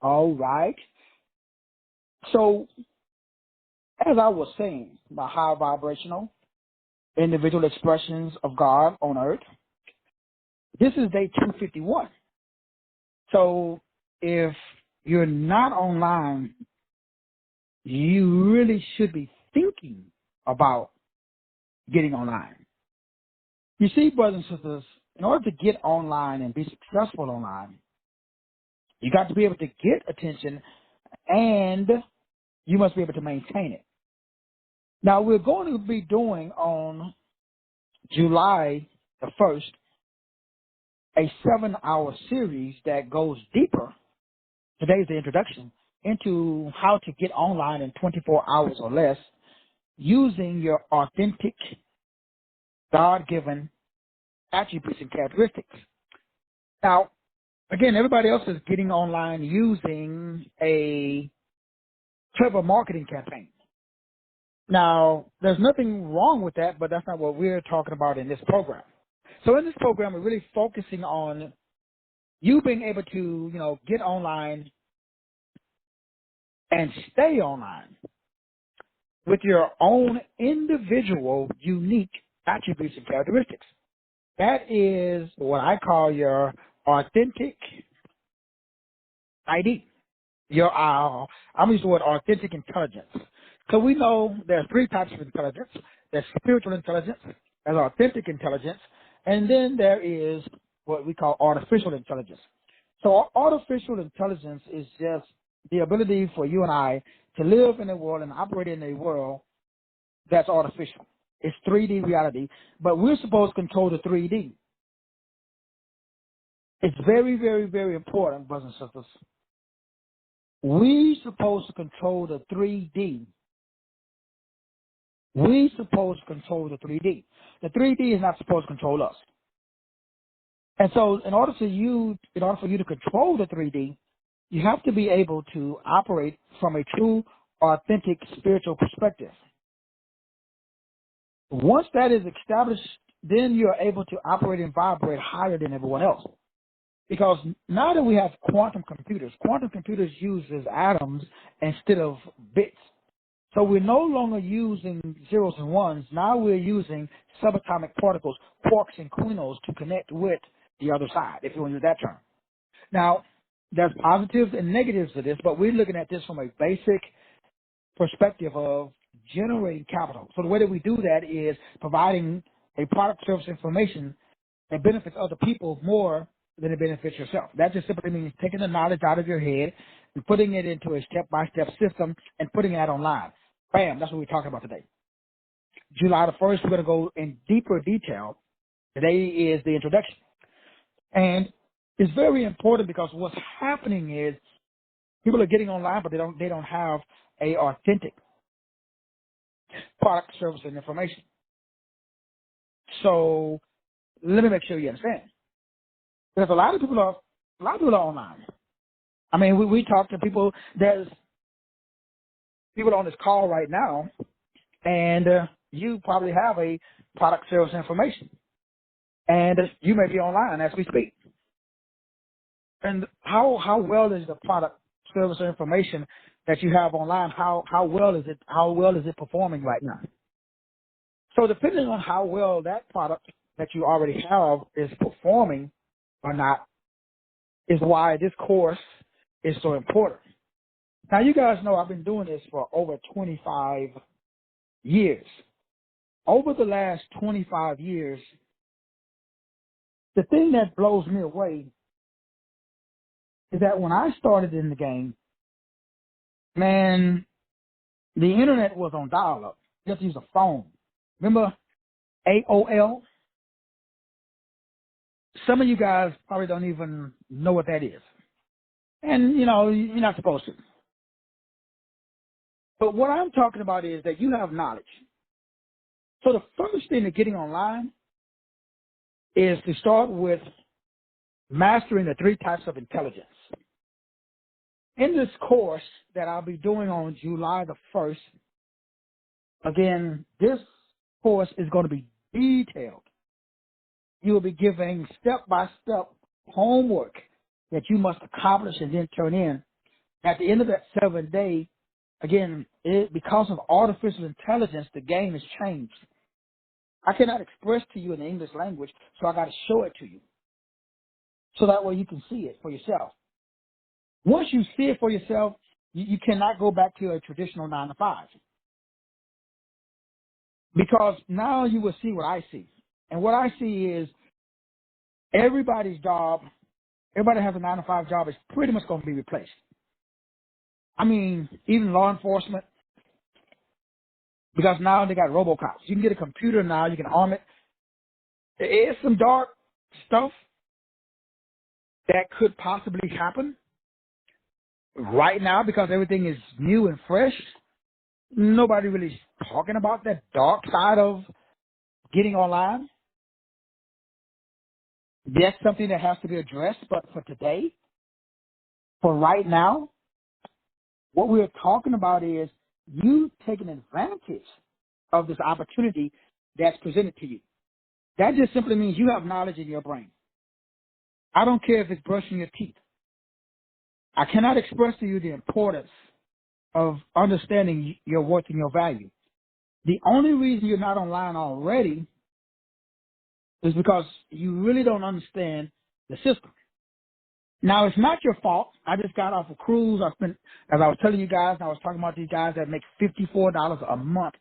All right. So, as I was saying, the high vibrational individual expressions of God on earth, this is day 251. So, if you're not online, you really should be thinking about getting online. You see, brothers and sisters, in order to get online and be successful online, you got to be able to get attention and you must be able to maintain it. Now, we're going to be doing on July the 1st a 7-hour series that goes deeper. Today's the introduction into how to get online in 24 hours or less using your authentic, God-given attributes and characteristics. Now, again, everybody else is getting online using a clever marketing campaign. Now, there's nothing wrong with that, but that's not what we're talking about in this program. So in this program, we're really focusing on you being able to, get online and stay online with your own individual, unique attributes and characteristics. That is what I call your authentic ID. I'm going to use the word authentic intelligence. So we know there's 3 types of intelligence. There's spiritual intelligence, there's authentic intelligence, and then there is what we call artificial intelligence. So artificial intelligence is just the ability for you and I to live in a world and operate in a world that's artificial. It's 3D reality, but we're supposed to control the 3D. It's very, very, very important, brothers and sisters. We're supposed to control the 3D. We're supposed to control the 3D. The 3D is not supposed to control us. And so in order for you to control the 3D, you have to be able to operate from a true, authentic spiritual perspective. Once that is established, then you're able to operate and vibrate higher than everyone else. Because now that we have quantum computers uses atoms instead of bits. So we're no longer using zeros and ones. Now we're using subatomic particles, quarks and quinons, to connect with the other side, if you want to use that term. Now, there's positives and negatives to this, but we're looking at this from a basic perspective of generating capital. So the way that we do that is providing a product, service, information that benefits other people more than it benefits yourself. That just simply means taking the knowledge out of your head and putting it into a step-by-step system and putting that online. Bam, that's what we're talking about today. July the 1st, we're going to go in deeper detail. Today is the introduction. And it's very important because what's happening is people are getting online, but they don't have a authentic product, service, and information. So let me make sure you understand. Because a lot of people are online. I mean, we talk to people. There's people on this call right now, and you probably have a product, service, information, and you may be online as we speak. And how well is the product, service, or information that you have online? How well is it? How well is it performing right now? So depending on how well that product that you already have is performing or not, is why this course is so important. Now, you guys know I've been doing this for over 25 years. Over the last 25 years, the thing that blows me away is that when I started in the game, man, the internet was on dial-up. You have to use a phone. Remember AOL? Some of you guys probably don't even know what that is. And, you're not supposed to. But what I'm talking about is that you have knowledge. So the first thing to getting online is to start with mastering the 3 types of intelligence. In this course that I'll be doing on July the 1st, again, this course is going to be detailed. You will be given step-by-step homework that you must accomplish and then turn in At the end of that 7th day, again, because of artificial intelligence, the game has changed. I cannot express to you in the English language, so I got to show it to you. So that way you can see it for yourself. Once you see it for yourself, you cannot go back to a traditional 9 to 5. Because now you will see what I see. And what I see is everybody's job, everybody has a 9 to 5 job is pretty much going to be replaced. I mean, even law enforcement, because now they got RoboCops. You can get a computer now, you can arm it. There is some dark stuff that could possibly happen right now because everything is new and fresh. Nobody really is talking about that dark side of getting online. That's something that has to be addressed, but for today, for right now, what we're talking about is you taking advantage of this opportunity that's presented to you. That just simply means you have knowledge in your brain. I don't care if it's brushing your teeth. I cannot express to you the importance of understanding your worth and your value. The only reason you're not online already is because you really don't understand the system. Now, it's not your fault. I just got off a cruise. As I was telling you guys, I was talking about these guys that make $54 a month.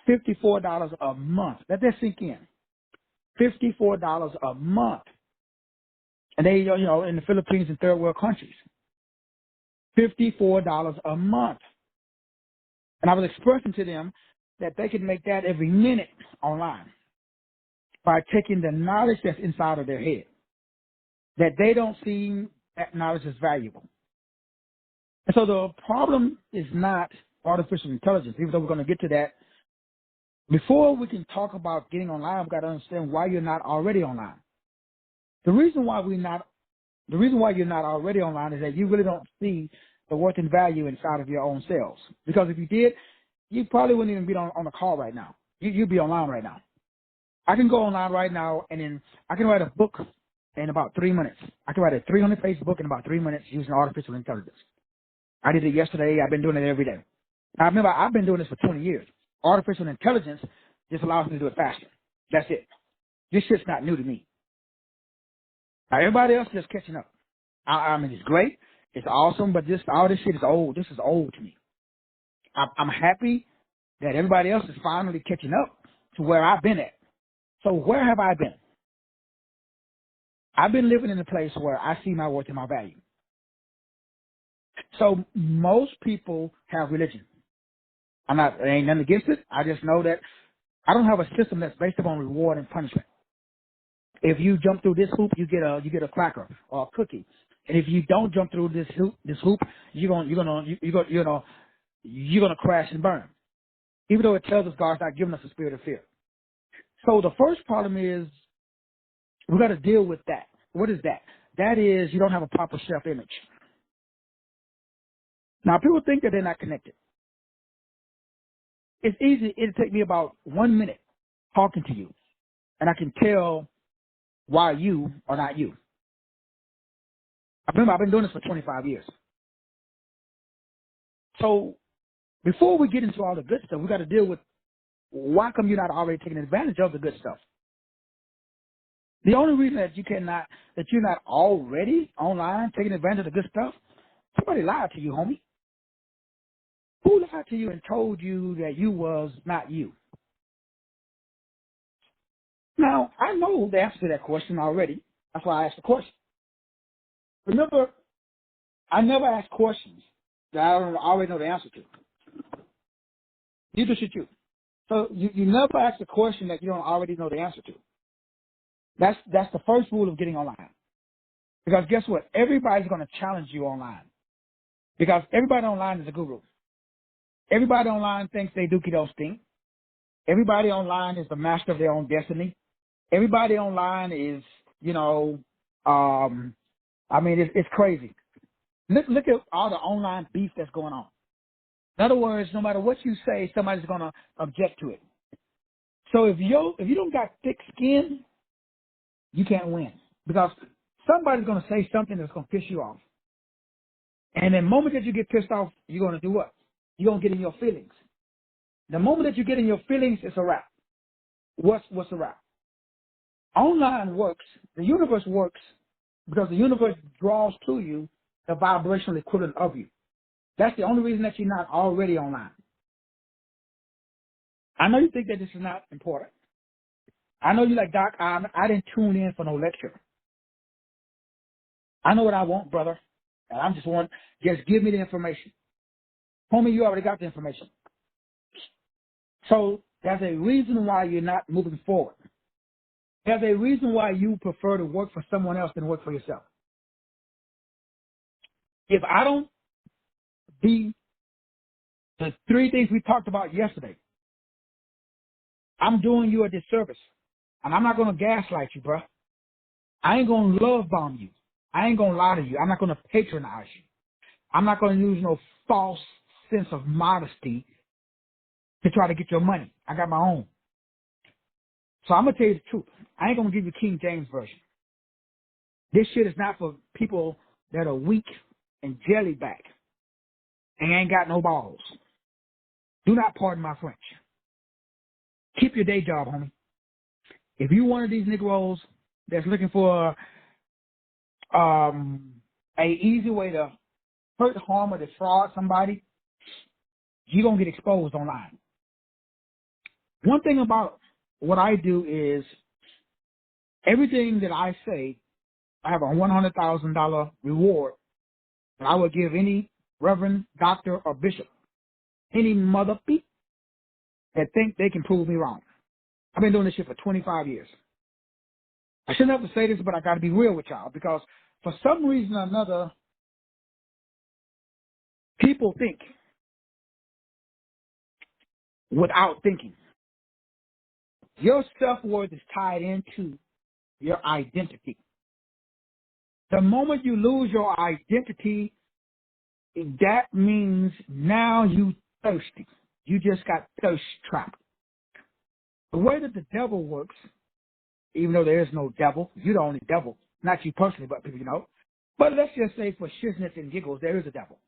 $54 a month. Let that sink in. $54 a month. And they, in the Philippines and third world countries. $54 a month. And I was expressing to them that they could make that every minute online by taking the knowledge that's inside of their head, that they don't see that knowledge as valuable. And so the problem is not artificial intelligence, even though we're going to get to that. Before we can talk about getting online, we've got to understand why you're not already online. The reason why you're not already online is that you really don't see the worth and value inside of your own selves. Because if you did, you probably wouldn't even be on the call right now. You'd be online right now. I can go online right now, and then I can write a book in about 3 minutes. I can write a 300-page book in about 3 minutes using artificial intelligence. I did it yesterday. I've been doing it every day. Now, remember, I've been doing this for 20 years. Artificial intelligence just allows me to do it faster. That's it. This shit's not new to me. Now, everybody else is just catching up. I mean, it's great. It's awesome, but all this shit is old. This is old to me. I'm happy that everybody else is finally catching up to where I've been at. So where have I been? I've been living in a place where I see my worth and my value. So most people have religion. There ain't nothing against it. I just know that I don't have a system that's based upon reward and punishment. If you jump through this hoop, you get a cracker or a cookie. And if you don't jump through this hoop, you're gonna crash and burn. Even though it tells us God's not giving us a spirit of fear. So the first problem is we got to deal with that. What is that? That is you don't have a proper self-image. Now people think that they're not connected. It's easy. It'll take me about 1 minute talking to you, and I can tell why you are not you. Remember, I've been doing this for 25 years. So before we get into all the good stuff, we got to deal with why come you're not already taking advantage of the good stuff. The only reason that you're not already online taking advantage of the good stuff, somebody lied to you, homie. Who lied to you and told you that you was not you? Now, I know the answer to that question already. That's why I asked the question. Remember, I never ask questions that I don't already know the answer to. Neither should you. So you never ask a question that you don't already know the answer to. That's the first rule of getting online. Because guess what? Everybody's going to challenge you online. Because everybody online is a guru. Everybody online thinks they dookie don't stink. Everybody online is the master of their own destiny. Everybody online is, it's crazy. Look at all the online beef that's going on. In other words, no matter what you say, somebody's going to object to it. So if you don't got thick skin, you can't win because somebody's going to say something that's going to piss you off. And the moment that you get pissed off, you're going to do what? You're going to get in your feelings. The moment that you get in your feelings, it's a wrap. What's a wrap? Online works, the universe works because the universe draws to you the vibrational equivalent of you. That's the only reason that you're not already online. I know you think that this is not important. I know you're like, Doc, I didn't tune in for no lecture. I know what I want, brother. And I'm just give me the information. Homie, you already got the information. So there's a reason why you're not moving forward. There's a reason why you prefer to work for someone else than work for yourself. If I don't be the three things we talked about yesterday, I'm doing you a disservice. And I'm not going to gaslight you, bro. I ain't going to love bomb you. I ain't going to lie to you. I'm not going to patronize you. I'm not going to use no false sense of modesty to try to get your money. I got my own. So I'm going to tell you the truth. I ain't going to give you King James Version. This shit is not for people that are weak and jellyback and ain't got no balls. Do not pardon my French. Keep your day job, homie. If you one of these Negroes that's looking for a easy way to hurt, harm, or defraud somebody, you're going to get exposed online. One thing about what I do is everything that I say, I have a $100,000 reward that I would give any reverend, doctor, or bishop, any mother peep that think they can prove me wrong. I've been doing this shit for 25 years. I shouldn't have to say this, but I got to be real with y'all because for some reason or another, people think without thinking. Your self-worth is tied into your identity. The moment you lose your identity, that means now you thirsty. You just got thirst trapped. The way that the devil works, even though there is no devil, you're the only devil. Not you personally, but people you know. But let's just say for shizness and giggles, there is a devil.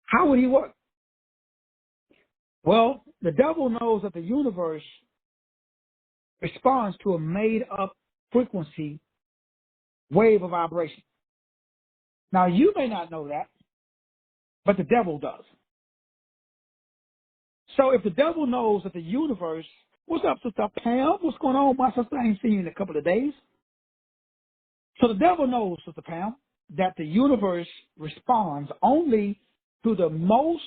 How would he work? Well, the devil knows that the universe responds to a made-up frequency wave of vibration. Now, you may not know that, but the devil does. So if the devil knows that the universe, what's up, Sister Pam? What's going on, my sister? I ain't seen you in a couple of days. So the devil knows, Sister Pam, that the universe responds only to the most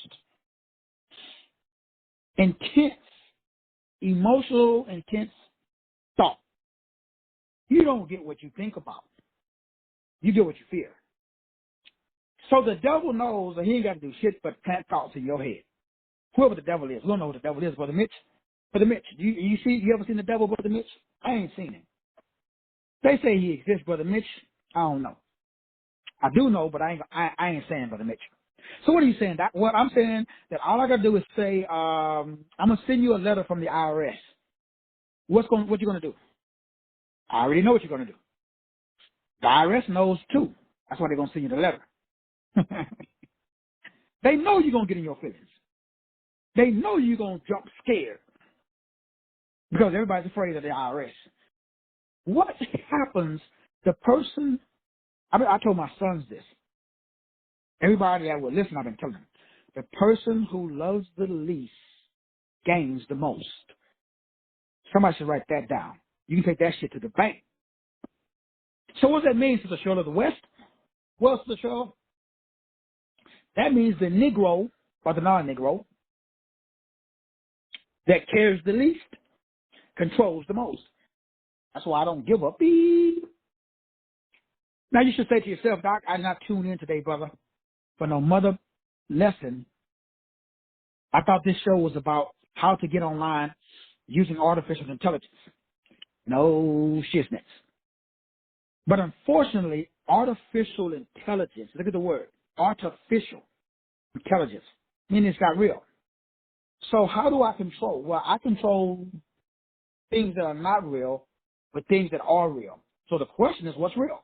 intense, emotional, intense thought. You don't get what you think about. You get what you fear. So the devil knows that he ain't got to do shit but plant thoughts in your head. Whoever the devil is. We don't know who the devil is, Brother Mitch. Brother Mitch, you ever seen the devil, Brother Mitch? I ain't seen him. They say he exists, Brother Mitch. I don't know. I do know, but I ain't saying, Brother Mitch. So what are you saying? What I'm saying that all I gotta do is say, I'm gonna send you a letter from the IRS. What you gonna do? I already know what you're gonna do. The IRS knows too. That's why they're gonna send you the letter. They know you're gonna get in your feelings. They know you're gonna jump scared because everybody's afraid of the IRS. What happens? The person. I told my sons this. Everybody that will listen, I've been telling them. The person who loves the least gains the most. Somebody should write that down. You can take that shit to the bank. So what does that mean to the Shore of the West? Well, to the Shore, that means the Negro, or the non-Negro, that cares the least, controls the most. That's why I don't give a beep. Now you should say to yourself, Doc, I did not tune in today, brother, for no mother lesson. I thought this show was about how to get online using artificial intelligence. No shiznits. But unfortunately, artificial intelligence, look at the word, artificial intelligence, meaning it's not real. So how do I control? Well, I control things that are not real, but things that are real. So the question is, what's real?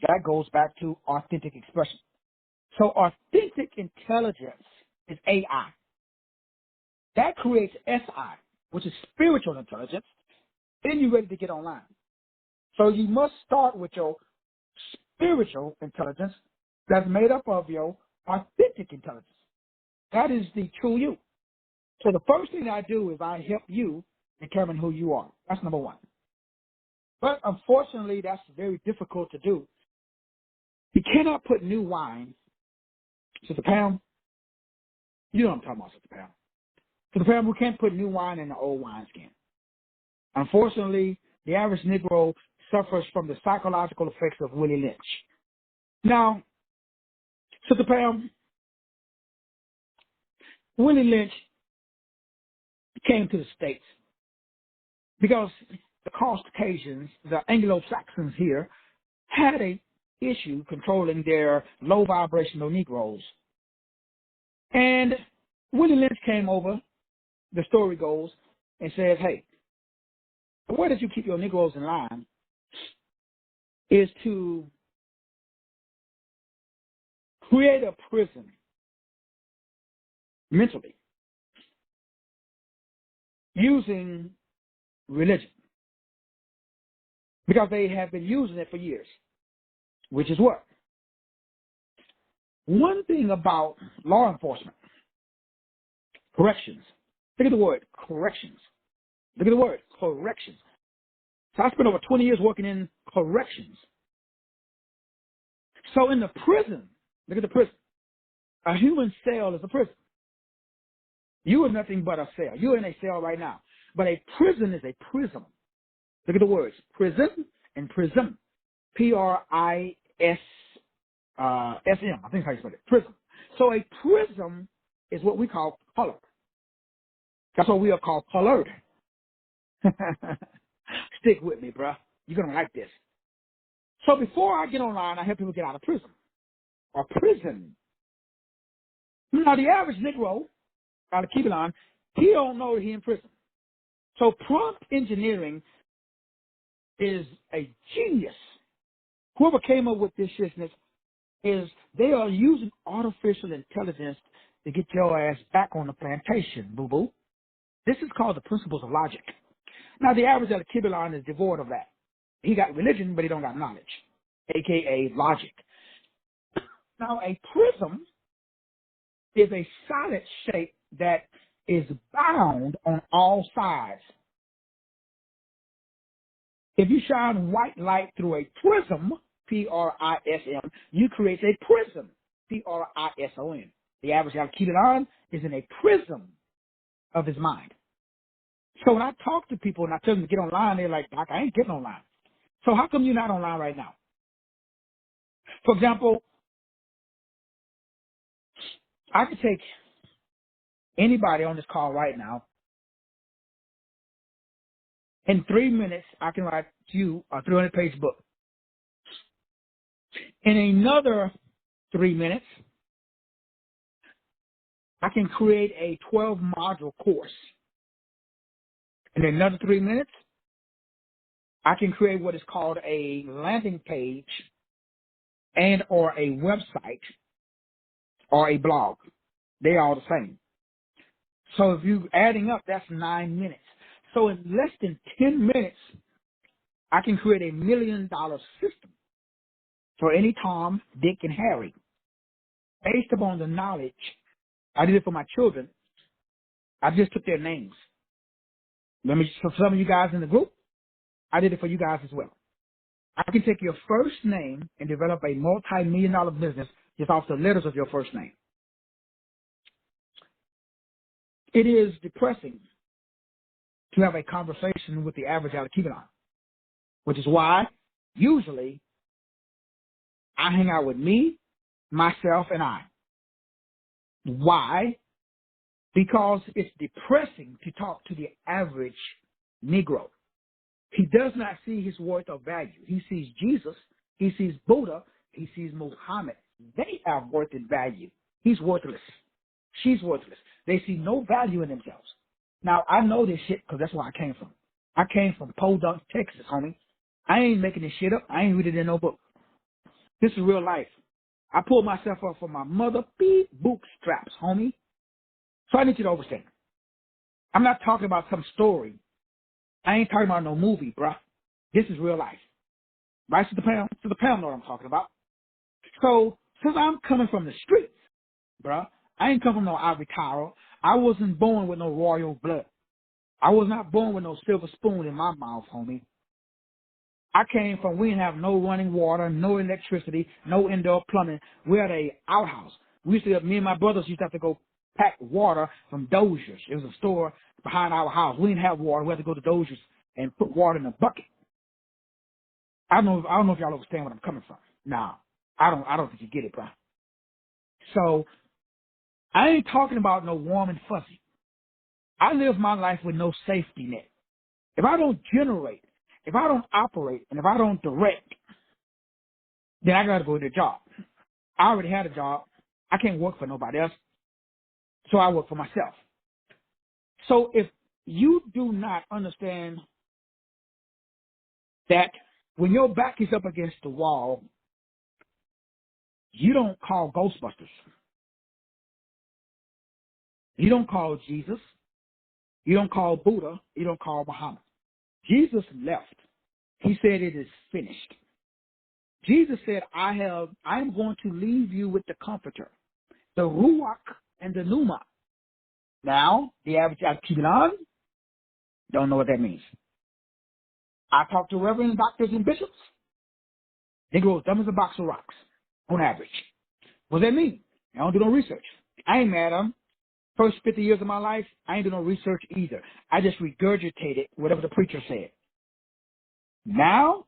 That goes back to authentic expression. So authentic intelligence is AI. That creates SI, which is spiritual intelligence. Then you're ready to get online. So you must start with your spiritual intelligence that's made up of your authentic intelligence. That is the true you. So the first thing I do is I help you determine who you are. That's number one. But unfortunately, that's very difficult to do. You cannot put new wine, Sister Pam. You know what I'm talking about, Sister Pam. Sister Pam, we can't put new wine in the old wineskin. Unfortunately, the average Negro suffers from the psychological effects of Willie Lynch. Now, Sister Pam, Willie Lynch came to the States because the Caucasians, the Anglo-Saxons here, had a issue controlling their low vibrational Negroes. And Willie Lynch came over, the story goes, and says, hey, the way that you keep your Negroes in line is to create a prison mentally using religion, because they have been using it for years, which is what? One thing about law enforcement, corrections. Look at the word corrections. Look at the word corrections. So I spent over 20 years working in corrections. So in the prison, look at the prison. A human cell is a prison. You are nothing but a cell. You're in a cell right now. But a prison is a prism. Look at the words, prison and prism. Prism. I think that's how you spell it. Prism. So a prism is what we call color. That's what we are called colored. Stick with me, bruh. You're going to like this. So before I get online, I help people get out of prison or prison. Now, the average Negro, out of keep it on, he don't know that he's in prison. So prompt engineering is a genius. Whoever came up with this business is they are using artificial intelligence to get your ass back on the plantation, boo-boo. This is called the principles of logic. Now, the average of the Kibbilon is devoid of that. He got religion, but he don't got knowledge, a.k.a. logic. Now, a prism is a solid shape that is bound on all sides. If you shine white light through a prism, P-R-I-S-M, you create a prism, P-R-I-S-O-N. The average Al-Kibbilon is in a prism of his mind. So when I talk to people and I tell them to get online, they're like, Doc, I ain't getting online. So how come you're not online right now? For example, I could take anybody on this call right now. In 3 minutes, I can write you a 300-page book. In another 3 minutes, I can create a 12-module course. In another 3 minutes, I can create what is called a landing page and or a website or a blog. They are all the same. So if you adding up, that's 9 minutes. So in less than 10 minutes, I can create $1 million system for any Tom, Dick, and Harry based upon the knowledge. I did it for my children. I just took their names. For some of you guys in the group, I did it for you guys as well. I can take your first name and develop a multi-million-dollar business just off the letters of your first name. It is depressing to have a conversation with the average out of Kibbilon, which is why usually I hang out with me, myself, and I. Why? Because it's depressing to talk to the average Negro. He does not see his worth or value. He sees Jesus, he sees Buddha, he sees Muhammad. They have worth and value. He's worthless. She's worthless. They see no value in themselves. Now, I know this shit because that's where I came from. I came from Podunk, Texas, homie. I ain't making this shit up. I ain't reading it in no book. This is real life. I pulled myself up from my mother beat bootstraps, homie. So I need you to understand. I'm not talking about some story. I ain't talking about no movie, bruh. This is real life. Right to the pound? To the pound know what I'm talking about. So since I'm coming from the streets, bruh, I ain't come from no ivory tower. I wasn't born with no royal blood. I was not born with no silver spoon in my mouth, homie. I came from, we didn't have no running water, no electricity, no indoor plumbing. We had a outhouse. We used to, me and my brothers used to have to go pack water from Dozier's. It was a store behind our house. We didn't have water. We had to go to Dozier's and put water in a bucket. I don't know if y'all understand where I'm coming from. Nah, I don't think you get it, bro. So I ain't talking about no warm and fuzzy. I live my life with no safety net. If I don't generate, if I don't operate, and if I don't direct, then I got to go to the job. I already had a job. I can't work for nobody else, so I work for myself. So if you do not understand that when your back is up against the wall, you don't call Ghostbusters. You don't call Jesus. You don't call Buddha. You don't call Muhammad. Jesus left. He said it is finished. Jesus said, I am going to leave you with the Comforter, the Ruach and the Pneuma. Now, the average Akilan don't know what that means. I talk to reverend doctors and bishops. They go as dumb as a box of rocks, on average. What does that mean? I don't do no research. I ain't mad at them. First 50 years of my life, I ain't do no research either. I just regurgitated whatever the preacher said. Now,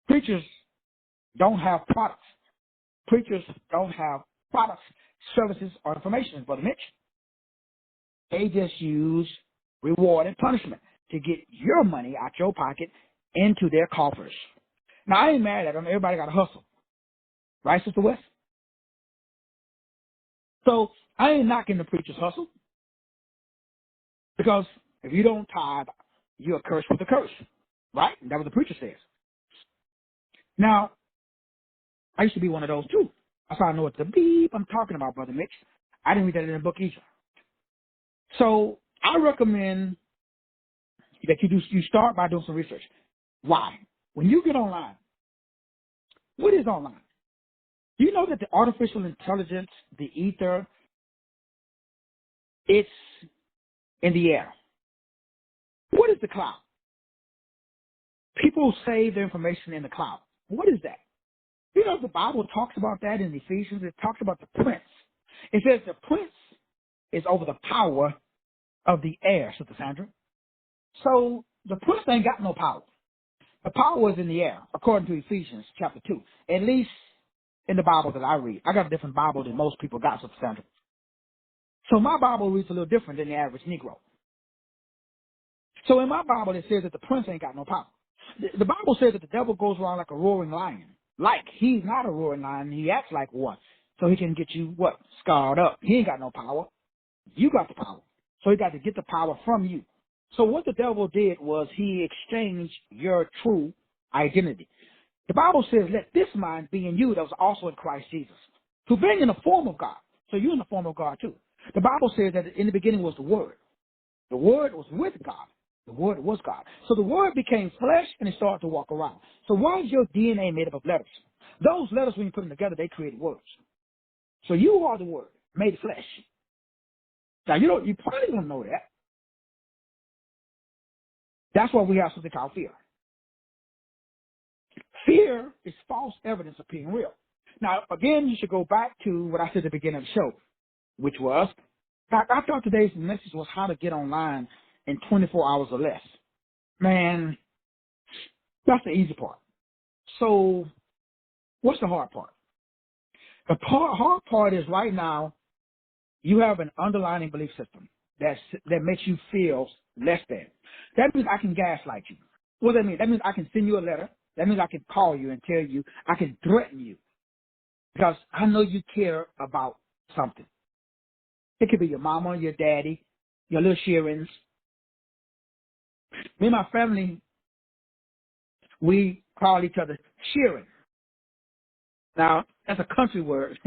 preachers don't have products. Preachers don't have products, services, or information, Brother Mitch. They just use reward and punishment to get your money out your pocket into their coffers. Now, I ain't mad at them. Everybody got to hustle. Right, Sister West? So, I ain't knocking the preacher's hustle. Because if you don't tithe, you're cursed with a curse. Right? That's what the preacher says. Now, I used to be one of those too. That's how I know what the beep I'm talking about, Brother Mitch. I didn't read that in the book either. So I recommend that you start by doing some research. Why? When you get online, what is online? Do you know that the artificial intelligence, the ether, it's in the air? What is the cloud? People save their information in the cloud. What is that? You know, the Bible talks about that in Ephesians. It talks about the prince. It says the prince is over the power of the air, Sister Sandra. So the prince ain't got no power. The power is in the air, according to Ephesians chapter 2. At least in the Bible that I read. I got a different Bible than most people got, Sister Sandra. So my Bible reads a little different than the average Negro. So in my Bible, it says that the prince ain't got no power. The Bible says that the devil goes around like a roaring lion. Like he's not a roaring lion. He acts like one. So he can get you, what? Scarred up. He ain't got no power. You got the power. So he got to get the power from you. So what the devil did was he exchanged your true identity. The Bible says, let this mind be in you that was also in Christ Jesus, who being in the form of God. So you're in the form of God too. The Bible says that in the beginning was the Word. The Word was with God. The Word was God. So the Word became flesh and it started to walk around. So why is your DNA made up of letters? Those letters, when you put them together, they create words. So you are the Word made flesh. Now you probably don't know that. That's why we have something called fear. Fear is false evidence of being real. Now, again, you should go back to what I said at the beginning of the show, which was, I thought today's message was how to get online in 24 hours or less. Man, that's the easy part. So, what's the hard part? The hard part is right now, you have an underlying belief system that makes you feel less than. That means I can gaslight you. What does that mean? That means I can send you a letter. That means I can call you and tell you, I can threaten you because I know you care about something. It could be your mama, your daddy, your little Sheerans. Me and my family, we call each other Sheeran. Now, That's a country word.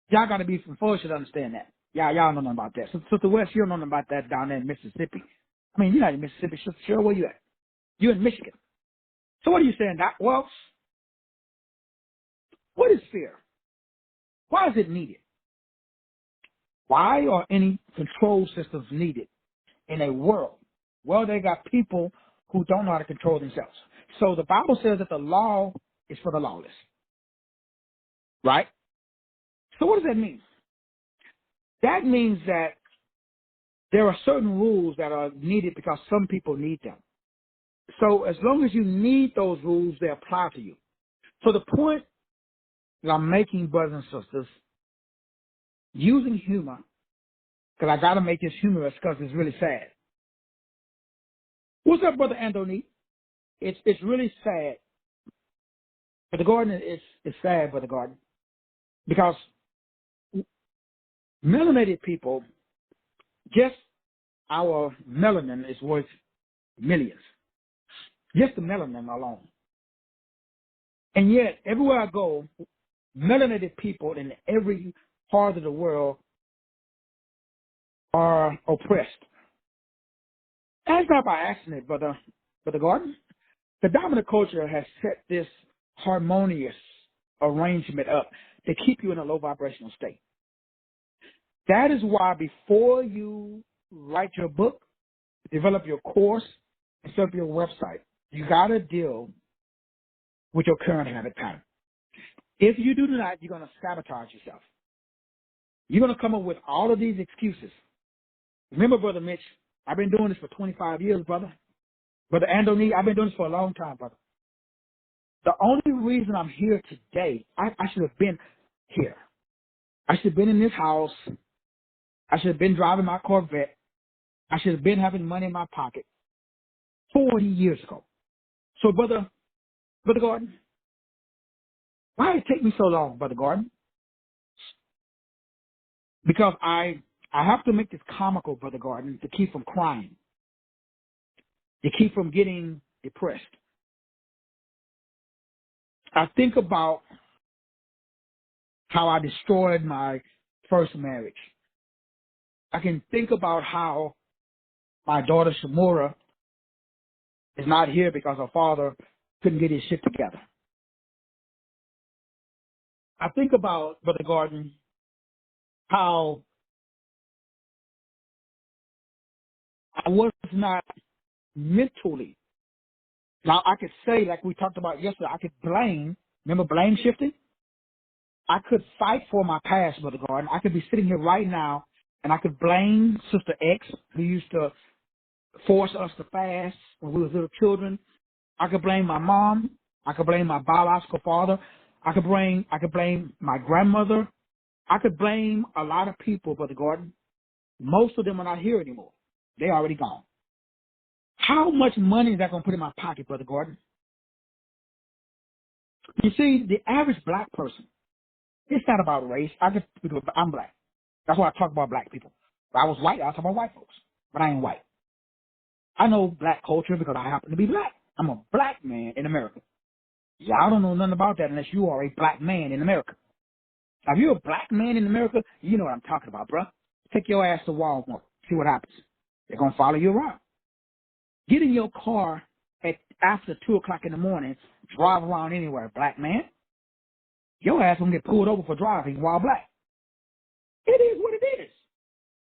Y'all got to be from Florida to understand that. Y'all know nothing about that. So the West, you don't know nothing about that down there in Mississippi. I mean, you're not in Mississippi. Sure, where you at? You're in Michigan. So what are you saying, Doc? Well, what is fear? Why is it needed? Why are any control systems needed in a world? Well, they got people who don't know how to control themselves. So the Bible says that the law is for the lawless. Right? So what does that mean? That means that there are certain rules that are needed because some people need them. So as long as you need those rules, they apply to you. So the point that I'm making, brothers and sisters, using humor, because I got to make this humorous because it's really sad. What's up, Brother Andoni? It's really sad. But the garden is sad, Brother Garden, because melanated people, just our melanin is worth millions. Just the melanin alone. And yet, everywhere I go, melanated people in every part of the world are oppressed. That's not by accident, Brother Garden. The dominant culture has set this harmonious arrangement up to keep you in a low vibrational state. That is why before you write your book, develop your course, and set up your website, you got to deal with your current habit pattern. If you do not, you're going to sabotage yourself. You're going to come up with all of these excuses. Remember, Brother Mitch, I've been doing this for 25 years, brother. Brother Andoni, I've been doing this for a long time, brother. The only reason I'm here today, I should have been here. I should have been in this house. I should have been driving my Corvette. I should have been having money in my pocket 40 years ago. So, Brother Gordon, why did it take me so long, Brother Gordon? Because I have to make this comical, Brother Gordon, to keep from crying, to keep from getting depressed. I think about how I destroyed my first marriage. I can think about how my daughter Shamora is not here because her father couldn't get his shit together. I think about, Brother Gordon, how I was not mentally. Now, I could say, like we talked about yesterday, I could blame. Remember blame shifting? I could fight for my past, Brother Gordon. I could be sitting here right now, and I could blame Sister X, who used to force us to fast when we were little children. I could blame my mom. I could blame my biological father. I could blame my grandmother. I could blame a lot of people, Brother Gordon. Most of them are not here anymore. They already gone. How much money is that going to put in my pocket, Brother Gordon? You see, the average black person, it's not about race. I'm black. That's why I talk about black people. If I was white, I'll talk about white folks. But I ain't white. I know black culture because I happen to be black. I'm a black man in America. Y'all don't know nothing about that unless you are a black man in America. Now, if you're a black man in America, you know what I'm talking about, bro. Take your ass to Walmart. See what happens. They're going to follow you around. Get in your car after 2 o'clock in the morning, drive around anywhere, black man. Your ass going to get pulled over for driving while black. It is what it is.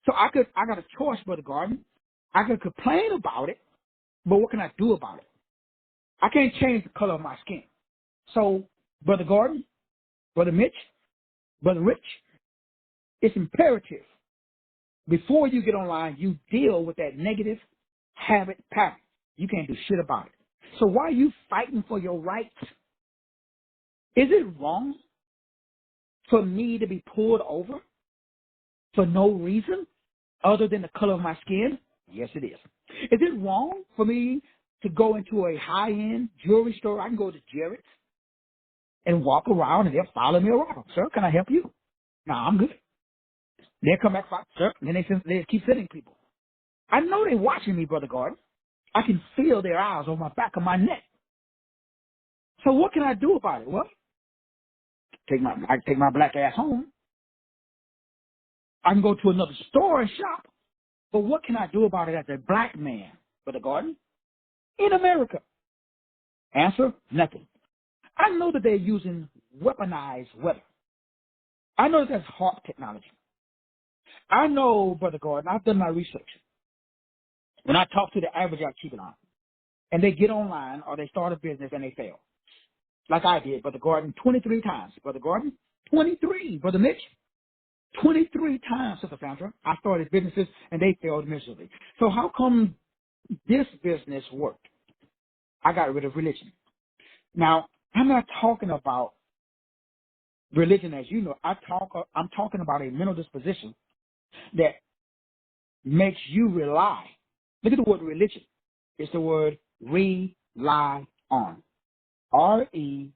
So I got a choice, Brother Garden. I could complain about it, but what can I do about it? I can't change the color of my skin. So, Brother Gordon, Brother Mitch, Brother Rich, it's imperative before you get online, you deal with that negative habit pattern. You can't do shit about it. So why are you fighting for your rights? Is it wrong for me to be pulled over for no reason other than the color of my skin? Yes, it is. Is it wrong for me to go into a high-end jewelry store? I can go to Jared's and walk around and they'll follow me around. Sir, can I help you? No, I'm good. They'll come back, sir, and then they keep sitting people. I know they're watching me, Brother Gordon. I can feel their eyes on my back of my neck. So what can I do about it? Well, I can take my black ass home. I can go to another store and shop. But what can I do about it as a black man, Brother Gordon, in America? Answer, nothing. I know that they're using weaponized weather. I know that that's HARP technology. I know, Brother Gordon, I've done my research. When I talk to the average Archibald, and they get online or they start a business and they fail, like I did, Brother Gordon, 23 times. Brother Gordon, 23. Brother Mitch, 23 times, Sister Sandra, I started businesses and they failed miserably. So how come this business worked? I got rid of religion. Now, I'm not talking about religion as you know. I'm talking about a mental disposition that makes you rely. Look at the word religion. It's the word rely on. RELYON.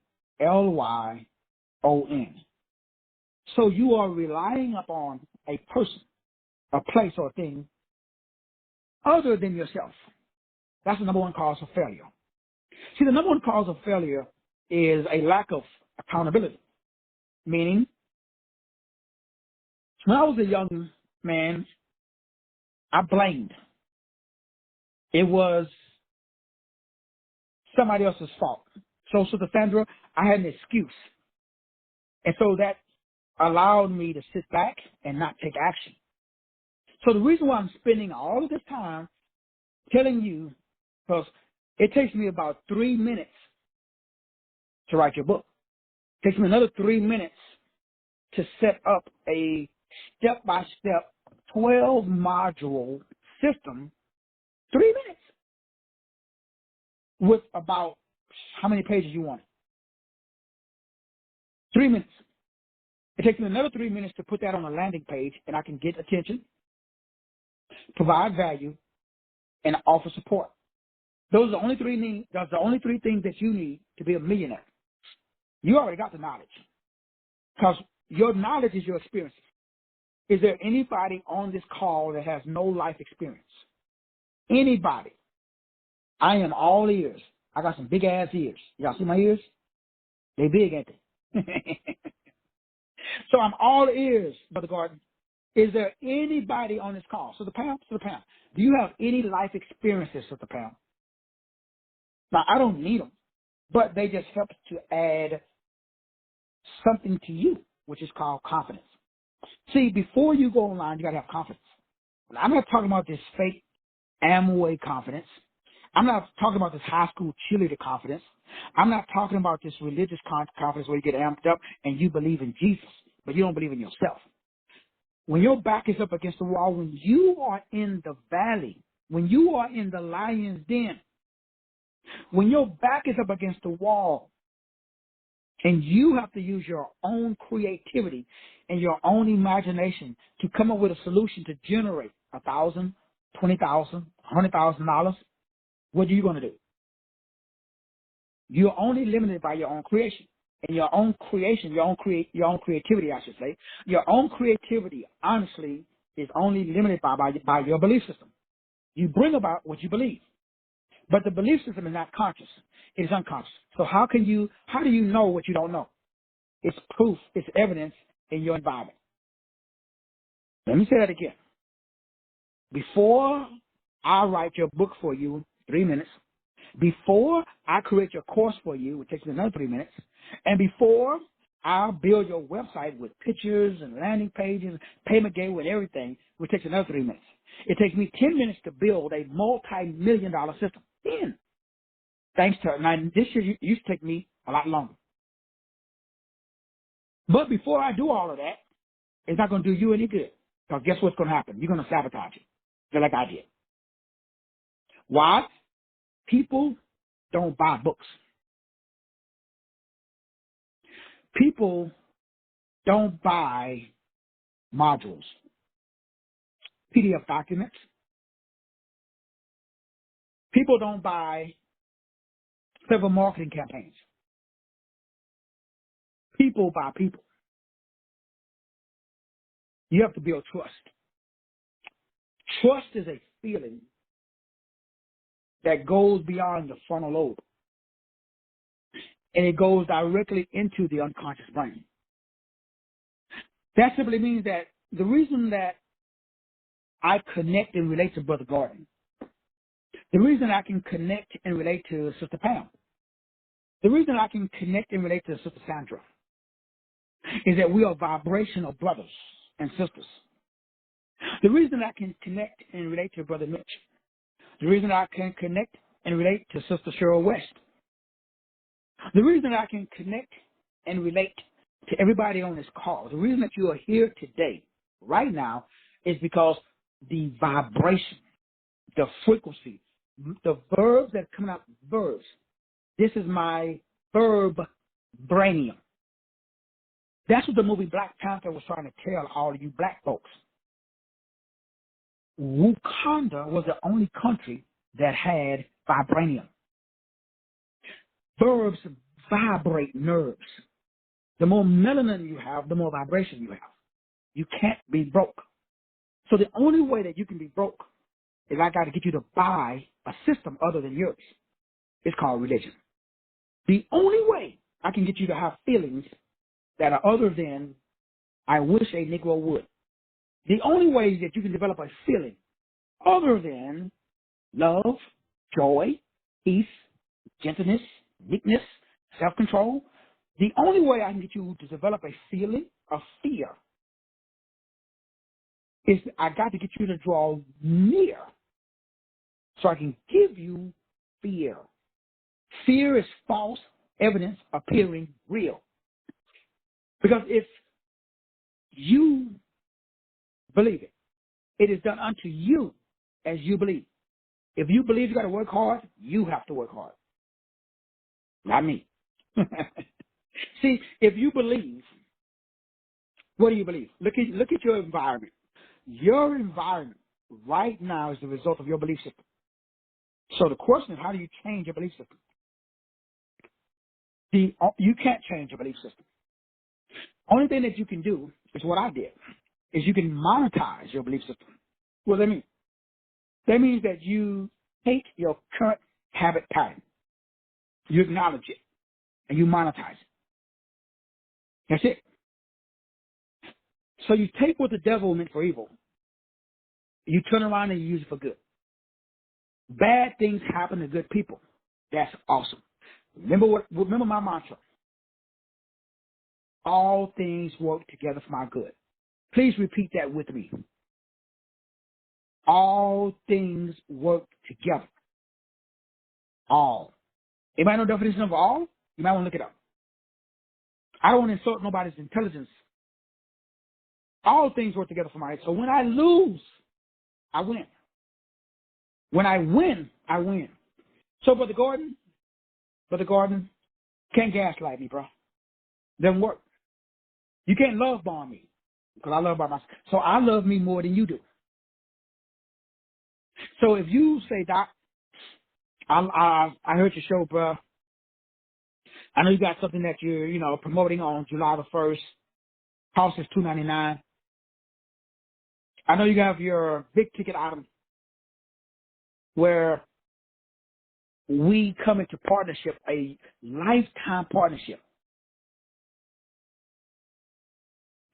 So you are relying upon a person, a place, or a thing other than yourself. That's the number one cause of failure. See, the number one cause of failure is a lack of accountability. Meaning, when I was a young man, I blamed. It was somebody else's fault. So, Sister Sandra, I had an excuse. And so that allowed me to sit back and not take action. So the reason why I'm spending all of this time telling you, because it takes me about 3 minutes to write your book. It takes me another 3 minutes to set up a step-by-step 12-module system. 3 minutes. With about how many pages you want? 3 minutes. It takes me another 3 minutes to put that on a landing page, and I can get attention, provide value, and offer support. Those are the only three things. That's the only three things that you need to be a millionaire. You already got the knowledge, because your knowledge is your experience. Is there anybody on this call that has no life experience? Anybody? I am all ears. I got some big ass ears. Y'all see my ears? They big, ain't they? So I'm all ears, Brother Gordon. Is there anybody on this call? So the Pam, do you have any life experiences, Sister Pam? Now, I don't need them, but they just help to add something to you, which is called confidence. See, before you go online, you got to have confidence. I'm not talking about this fake Amway confidence. I'm not talking about this high school cheerleader confidence. I'm not talking about this religious confidence where you get amped up and you believe in Jesus, but you don't believe in yourself. When your back is up against the wall, when you are in the valley, when you are in the lion's den, when your back is up against the wall and you have to use your own creativity and your own imagination to come up with a solution to generate $1,000, $20,000, $100,000, what are you going to do? You're only limited by your own creation. And your own creation, your own creativity, I should say, your own creativity, honestly, is only limited by your belief system. You bring about what you believe. But the belief system is not conscious. It is unconscious. So how do you know what you don't know? It's proof, it's evidence in your environment. Let me say that again. Before I write your book for you, 3 minutes, before I create your course for you, it takes me another 3 minutes, and before I build your website with pictures and landing pages, payment gateway and everything, which takes another 3 minutes. It takes me 10 minutes to build a multi-million-dollar system. 10. Thanks to, now this used to take me a lot longer. But before I do all of that, it's not going to do you any good. Because guess what's going to happen? You're going to sabotage it, just like I did. Why? People don't buy books. People don't buy modules, PDF documents. People don't buy clever marketing campaigns. People buy people. You have to build trust. Trust is a feeling that goes beyond the frontal lobe, and it goes directly into the unconscious brain. That simply means that the reason that I connect and relate to Brother Gordon, the reason I can connect and relate to Sister Pam, the reason I can connect and relate to Sister Sandra is that we are vibrational brothers and sisters. The reason I can connect and relate to Brother Mitch, the reason I can connect and relate to Sister Cheryl West, the reason I can connect and relate to everybody on this call, the reason that you are here today, right now, is because the vibration, the frequency, the verbs that come out, verbs. This is my verb branium. That's what the movie Black Panther was trying to tell all of you black folks. Wakanda was the only country that had vibranium. Verbs vibrate nerves. The more melanin you have, the more vibration you have. You can't be broke. So the only way that you can be broke is I got to get you to buy a system other than yours. It's called religion. The only way I can get you to have feelings that are other than I wish a Negro would. The only way that you can develop a feeling other than love, joy, peace, gentleness, meekness, self-control, the only way I can get you to develop a feeling of fear is I got to get you to draw near so I can give you fear. Fear is false evidence appearing real. Because if you believe it, it is done unto you as you believe. If you believe you got to work hard, you have to work hard. Not me. See, if you believe, what do you believe? Look at your environment. Your environment right now is the result of your belief system. So the question is, how do you change your belief system? You can't change your belief system. Only thing that you can do is what I did, is you can monetize your belief system. What does that mean? That means that you take your current habit pattern, you acknowledge it, and you monetize it. That's it. So you take what the devil meant for evil, you turn around and you use it for good. Bad things happen to good people. That's awesome. Remember my mantra. All things work together for my good. Please repeat that with me. All things work together. All. Anybody know the definition of all? You might want to look it up. I don't want to insult nobody's intelligence. All things work together for my good. So when I lose, I win. When I win, I win. So Brother Gordon, can't gaslight me, bro. Doesn't work. You can't love bomb me because I love by myself. So I love me more than you do. So if you say, Doc, I heard your show, bro. I know you got something that you're, promoting on July the 1st. Cost is $2.99. I know you have your big ticket item where we come into partnership, a lifetime partnership.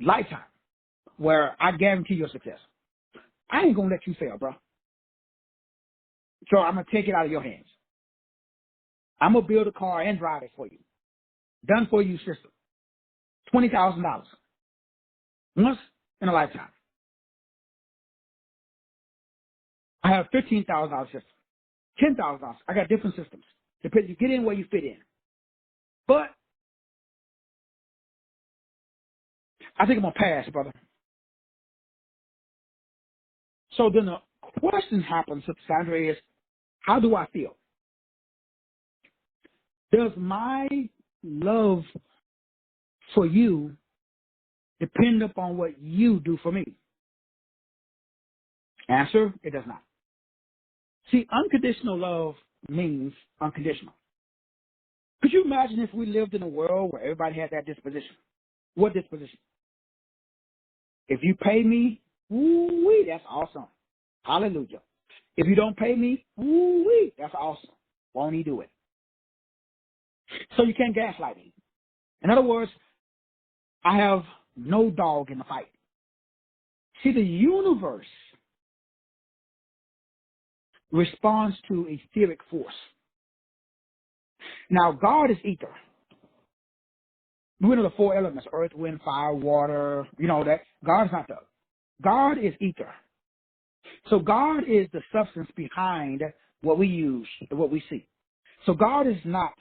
Lifetime. Where I guarantee your success. I ain't going to let you fail, bro. So I'm going to take it out of your hands. I'm going to build a car and drive it for you. Done for you, sister. $20,000. Once in a lifetime. I have $15,000 system. $10,000. I got different systems. You get in where you fit in. But I think I'm going to pass, brother. So then the question happens, Sister Sandra, is how do I feel? Does my love for you depend upon what you do for me? Answer, it does not. See, unconditional love means unconditional. Could you imagine if we lived in a world where everybody had that disposition? What disposition? If you pay me, woo-wee, that's awesome. Hallelujah. If you don't pay me, woo-wee, that's awesome. Won't he do it? So you can't gaslight me. In other words, I have no dog in the fight. See, the universe responds to etheric force. Now, God is ether. We know the four elements: earth, wind, fire, water. You know that. God is not that. God is ether. So God is the substance behind what we use, what we see. So God is not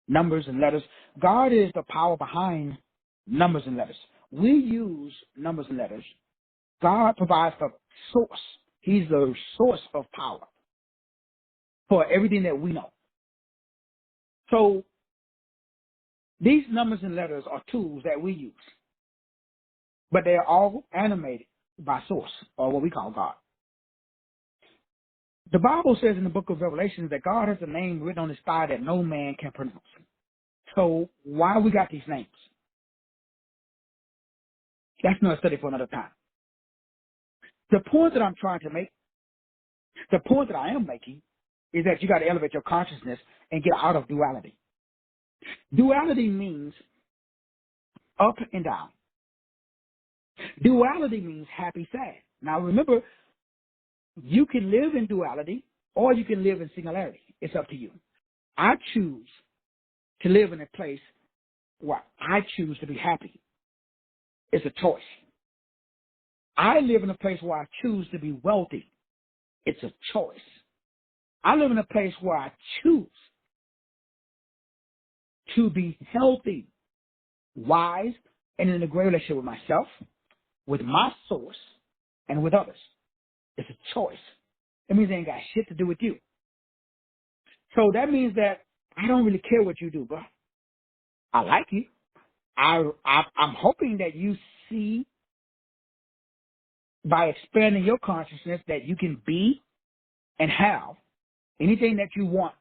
numbers and letters. God is the power behind numbers and letters. We use numbers and letters. God provides the source. He's the source of power for everything that we know. So these numbers and letters are tools that we use, but they're all animated by source, or what we call God. The Bible says in the book of Revelation that God has a name written on his thigh that no man can pronounce. So why we got these names? That's another study for another time. The point that I'm trying to make, the point that I am making, is that you got to elevate your consciousness and get out of duality. Duality means up and down. Duality means happy, sad. Now remember, you can live in duality or you can live in singularity. It's up to you. I choose to live in a place where I choose to be happy. It's a choice. I live in a place where I choose to be wealthy. It's a choice. I live in a place where I choose to be healthy, wise, and in a great relationship with myself, with my source, and with others. It's a choice. It means it ain't got shit to do with you. So that means that I don't really care what you do, bro. I like you. I'm hoping that you see by expanding your consciousness that you can be and have anything that you want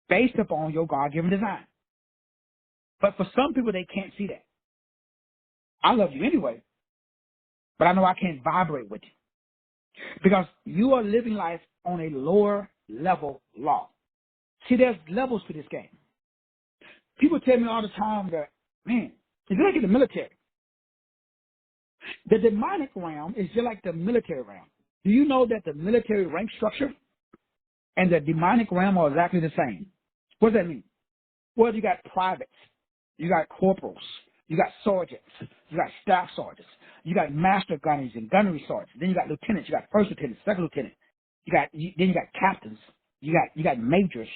based upon your God-given design. But for some people, they can't see that. I love you anyway, but I know I can't vibrate with you because you are living life on a lower level law. See, there's levels to this game. People tell me all the time that, man, it's like in the military. The demonic realm is just like the military realm. Do you know that the military rank structure and the demonic realm are exactly the same? What does that mean? Well, you got privates, you got corporals, you got sergeants, you got staff sergeants, you got master gunners and gunnery sergeants. Then you got lieutenants, you got first lieutenant, second lieutenant. Then you got captains, you got majors,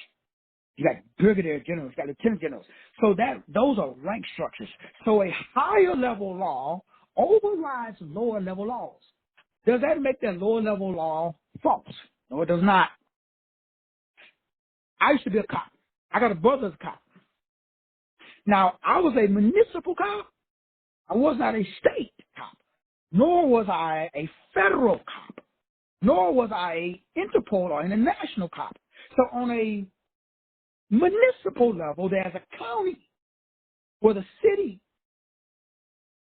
you got brigadier generals, you got lieutenant generals. So those are rank structures. So a higher level law overrides lower level laws. Does that make that lower level law false? No, it does not. I used to be a cop. I got a brother that's a cop. Now, I was a municipal cop. I was not a state cop, nor was I a federal cop, nor was I a Interpol or international cop. So on a municipal level, there's a county where the city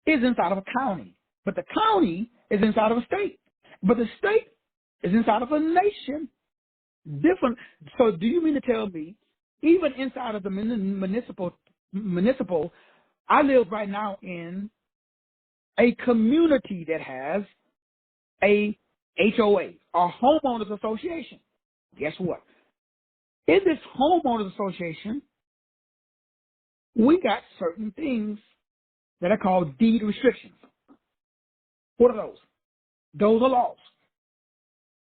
is inside of a county, but the county is inside of a state, but the state is inside of a nation. Different. So do you mean to tell me, even inside of the municipal, I live right now in a community that has a HOA, or homeowners association. Guess what? In this homeowners association, we got certain things that are called deed restrictions. What are those? Those are laws.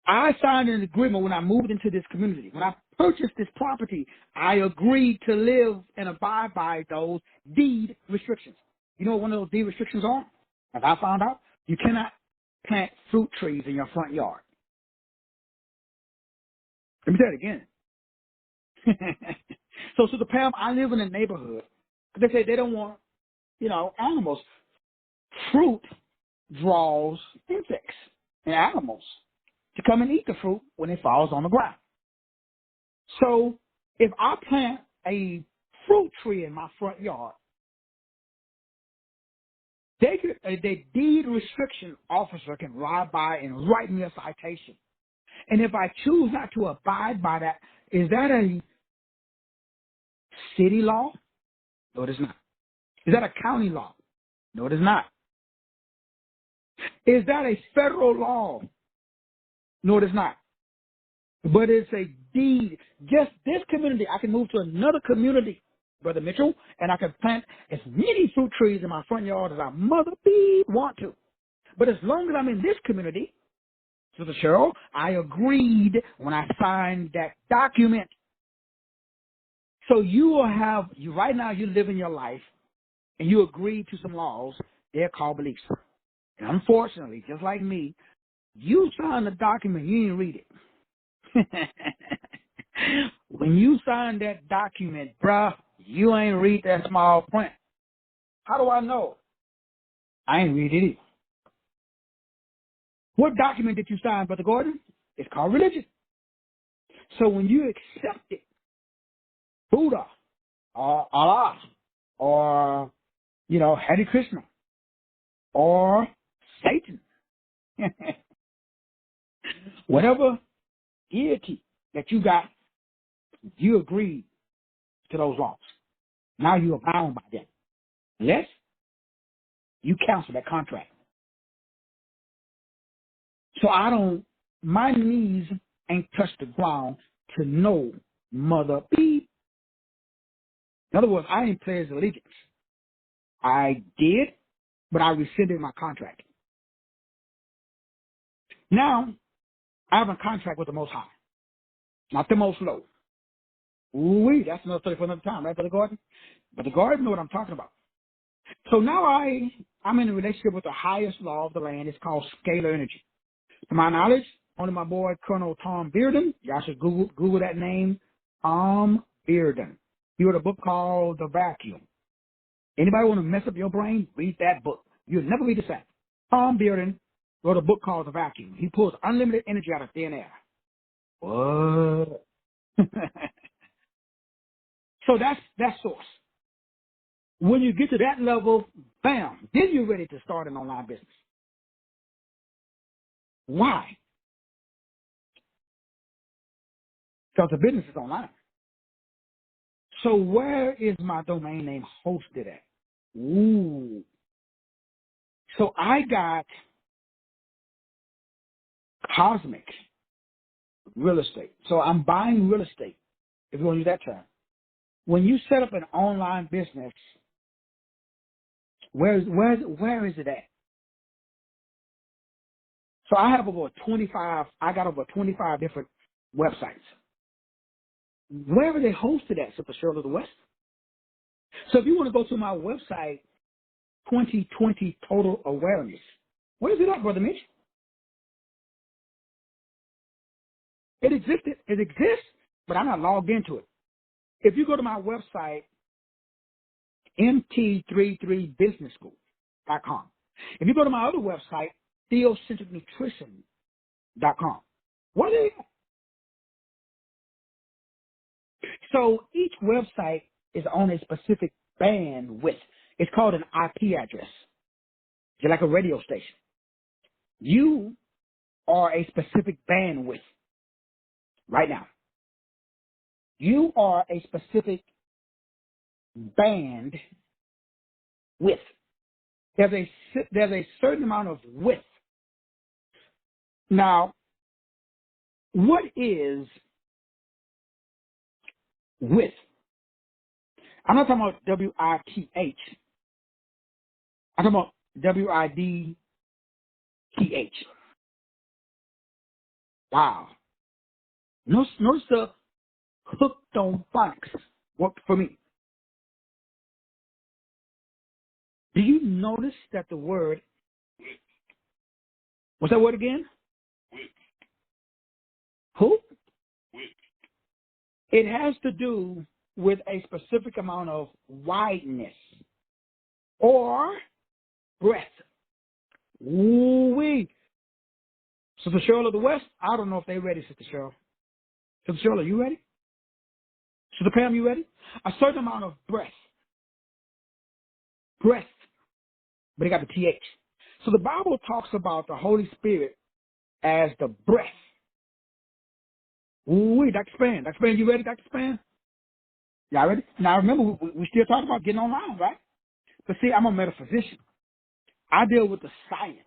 I signed an agreement when I moved into this community. When I purchased this property, I agreed to live and abide by those deed restrictions. You know what one of those deed restrictions are? As I found out, you cannot plant fruit trees in your front yard. Let me say it again. So, Sister Pam, I live in a neighborhood. They say they don't want, animals. Fruit draws insects and animals to come and eat the fruit when it falls on the ground. So if I plant a fruit tree in my front yard, the deed restriction officer can ride by and write me a citation. And if I choose not to abide by that, is that a city law? No, it is not. Is that a county law? No, it is not. Is that a federal law? No, it is not. But it's a deed. Just this community, I can move to another community, Brother Mitchell, and I can plant as many fruit trees in my front yard as I mother bee want to. But as long as I'm in this community, Sister Cheryl, I agreed when I signed that document. So you will have, right now you're living your life, and you agree to some laws. They're called beliefs. And unfortunately, just like me, you signed the document, you didn't read it. When you signed that document, bruh, you ain't read that small print. How do I know? I ain't read it either. What document did you sign, Brother Gordon? It's called religion. So when you accepted Buddha or Allah or, Hare Krishna or Satan, whatever deity that you got, you agreed to those laws. Now you are bound by them. Unless you cancel that contract. So my knees ain't touched the ground to no mother beep. In other words, I ain't pledged allegiance. I did, but I rescinded my contract. Now, I have a contract with the Most High, not the Most Low. Ooh, that's another story for another time, right, Brother Gordon? Brother Gordon know what I'm talking about. So now I'm in a relationship with the highest law of the land. It's called scalar energy. To my knowledge, only my boy Colonel Tom Bearden. Y'all should Google that name, Tom Bearden. He wrote a book called The Vacuum. Anybody want to mess up your brain? Read that book. You'll never be the same. Tom Bearden wrote a book called The Vacuum. He pulls unlimited energy out of thin air. What? So that's source. When you get to that level, bam, then you're ready to start an online business. Why? Because the business is online. So where is my domain name hosted at? Ooh. So I got Cosmic Real Estate. So I'm buying real estate, if you want to use that term. When you set up an online business, where is it at? So I got over 25 different websites. Where are they hosted at, Sister Cheryl of the West? So if you want to go to my website, 2020 Total Awareness, where is it at, Brother Mitch? It exists, but I'm not logged into it. If you go to my website, mt33businessschool.com. If you go to my other website, theocentricnutrition.com. What are they at? So each website is on a specific bandwidth. It's called an IP address. You're like a radio station. You are a specific bandwidth right now. You are a specific band width. There's a certain amount of width. Now, what is width? I'm not talking about W-I-T-H. I'm talking about W-I-D-T-H. Wow. Notice the hooked on phonics worked for me. Do you notice that the word, what's that word again? Who? It has to do with a specific amount of wideness or breadth. Ooh-wee. Sister Cheryl of the West, I don't know if they're ready, Sister Cheryl. Sister Cheryl, are you ready? Sister Pam, you ready? A certain amount of breadth. Breath. But they got the TH. So the Bible talks about the Holy Spirit as the breath. Ooh-wee, Dr. Span. Dr. Span, you ready, Dr. Span? Y'all ready? Now remember, we still talking about getting online, right? But see, I'm a metaphysician. I deal with the science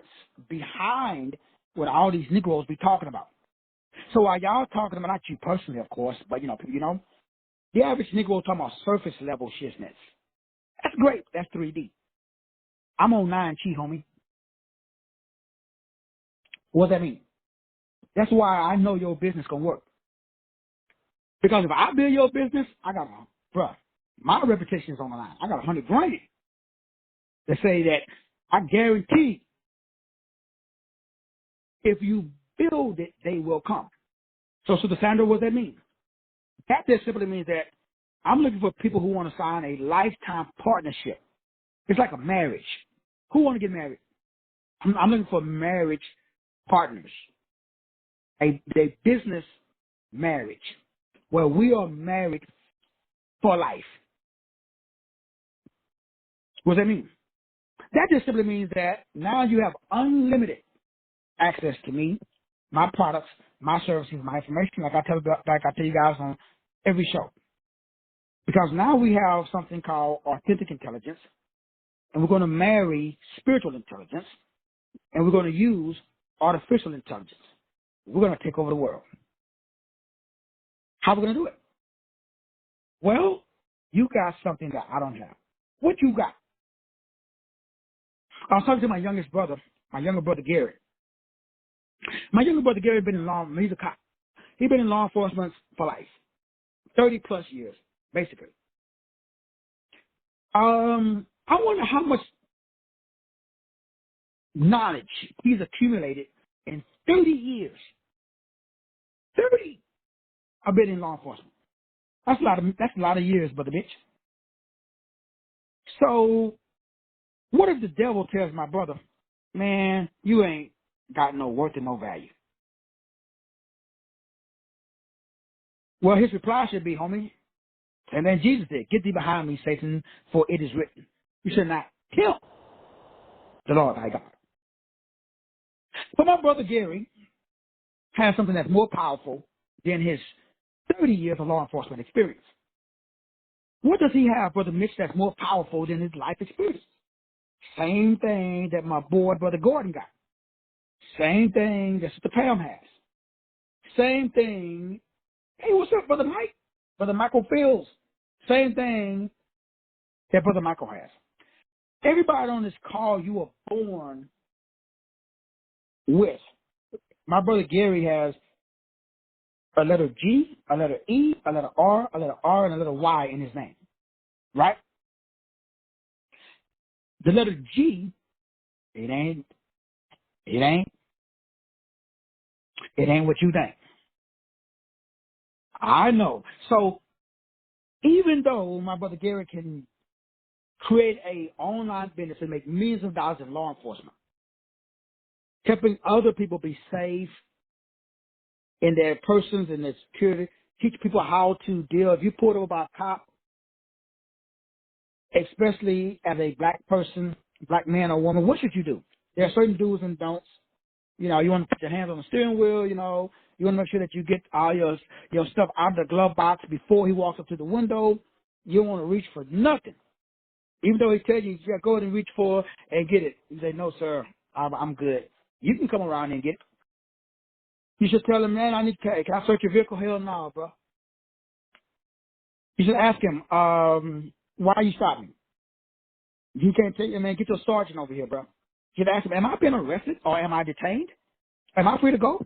behind what all these Negroes be talking about. So while y'all talking about, not you personally, of course, but the average Negro talking about surface level shiznets. That's great. That's 3D. I'm on 9G, homie. What does that mean? That's why I know your business gonna work. Because if I build your business, bruh, my reputation is on the line. I got 100 grand to say that I guarantee if you build it, they will come. So, Sandra, what does that mean? That just simply means that I'm looking for people who want to sign a lifetime partnership. It's like a marriage. Who want to get married? I'm looking for marriage partners, a business marriage where we are married for life. What does that mean? That just simply means that now you have unlimited access to me, my products, my services, my information, like I tell you guys on every show. Because now we have something called authentic intelligence, and we're going to marry spiritual intelligence, and we're going to use artificial intelligence. We're going to take over the world. How are we going to do it? Well, you got something that I don't have. What you got? I was talking to my younger brother Gary. My younger brother Gary he's a cop. He's been in law enforcement for life, 30 plus years, basically. I wonder how much knowledge he's accumulated in 30 years. 30. I've been in law enforcement. That's a lot of years, brother bitch. So, what if the devil tells my brother, man, you ain't got no worth and no value? Well, his reply should be, homie, and then Jesus said, get thee behind me, Satan, for it is written, you should not kill the Lord thy God. But my brother Gary has something that's more powerful than his 30 years of law enforcement experience. What does he have, Brother Mitch, that's more powerful than his life experience? Same thing that my boy, Brother Gordon, got. Same thing that Sister Pam has. Same thing. Hey, what's up, Brother Mike? Brother Michael Fields. Same thing that Brother Michael has. Everybody on this call, you were born with. My brother Gary has a letter G, a letter E, a letter R, and a letter Y in his name. Right? The letter G, it ain't what you think. I know. So even though my brother Gary can create a online business and make millions of dollars in law enforcement, helping other people be safe in their persons and their security, teach people how to deal. If you pull over by a cop, especially as a black person, black man or woman, what should you do? There are certain do's and don'ts. You want to put your hands on the steering wheel, you want to make sure that you get all your stuff out of the glove box before he walks up to the window. You don't want to reach for nothing. Even though he tells you, yeah, go ahead and reach for and get it. You say, no, sir, I'm good. You can come around and get it. You should tell him, man, can I search your vehicle? Hell no, bro. You should ask him, why are you stopping? He can't tell you, man, get your sergeant over here, bro. You should ask him, am I being arrested or am I detained? Am I free to go?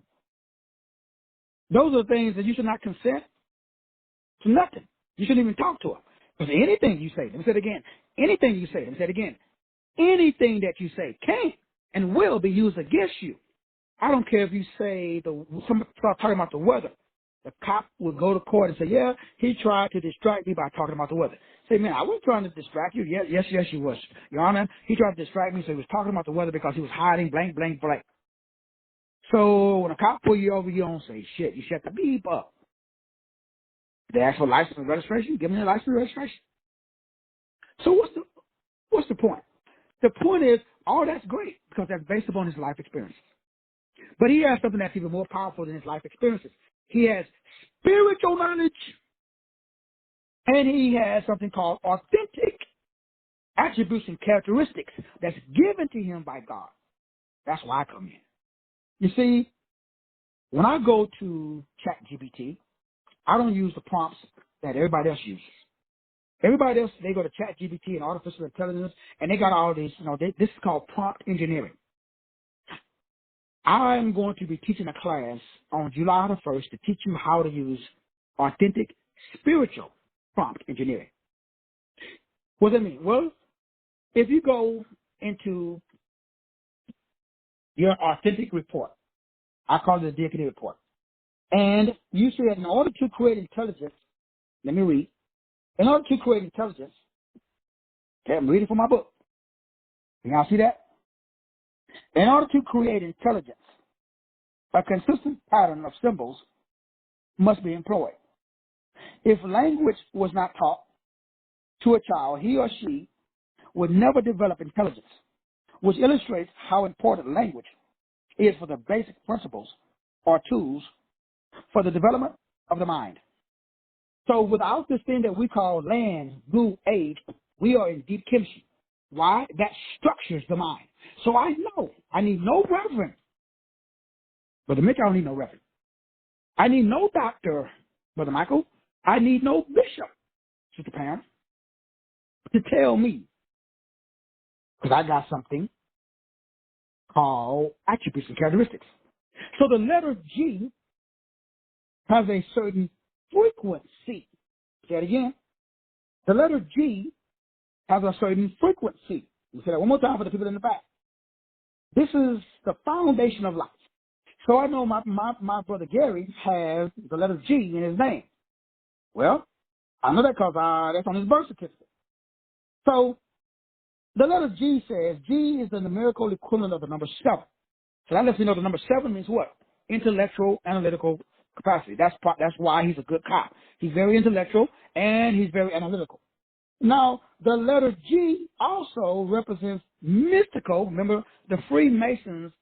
Those are the things that you should not consent to nothing. You shouldn't even talk to him. Because anything you say, let me say it again, anything you say, let me say it again, anything that you say can and will be used against you. I don't care if you say, somebody start talking about the weather. The cop will go to court and say, yeah, he tried to distract me by talking about the weather. Say, man, I wasn't trying to distract you. Yes, you was. Your Honor, he tried to distract me, so he was talking about the weather because he was hiding blank, blank, blank. So when a cop pull you over, you don't say shit. You shut the beep up. They ask for license and registration. Give me the license and registration. So what's the point? The point is, all that's great because that's based upon his life experience. But he has something that's even more powerful than his life experiences. He has spiritual knowledge, and he has something called authentic attributes and characteristics that's given to him by God. That's why I come in. You see, when I go to ChatGPT, I don't use the prompts that everybody else uses. Everybody else, they go to ChatGPT and artificial intelligence, and they got all these, this is called prompt engineering. I'm going to be teaching a class on July the 1st to teach you how to use authentic spiritual prompt engineering. What does that mean? Well, if you go into your authentic report, I call it a deacon report, and you say that in order to create intelligence, let me read. In order to create intelligence, okay, I'm reading from my book. Can y'all see that? In order to create intelligence, a consistent pattern of symbols must be employed. If language was not taught to a child, he or she would never develop intelligence, which illustrates how important language is for the basic principles or tools for the development of the mind. So without this thing that we call land, goo, age, we are in deep chemistry. Why? That structures the mind. So I know I need no reverend. Brother Mick, I don't need no reverend. I need no doctor, Brother Michael. I need no bishop, Sister Pam, to tell me, because I got something called attributes and characteristics. So the letter G has a certain frequency. Say it again. The letter G has a certain frequency. Let me say that one more time for the people in the back. This is the foundation of life. So I know my brother Gary has the letter G in his name. Well, I know that because that's on his birth certificate. So the letter G says G is the numerical equivalent of the number 7. So that lets me know the number 7 means what? Intellectual, analytical capacity. That's why he's a good cop. He's very intellectual and he's very analytical. Now, the letter G also represents mystical. Remember, the Freemasons,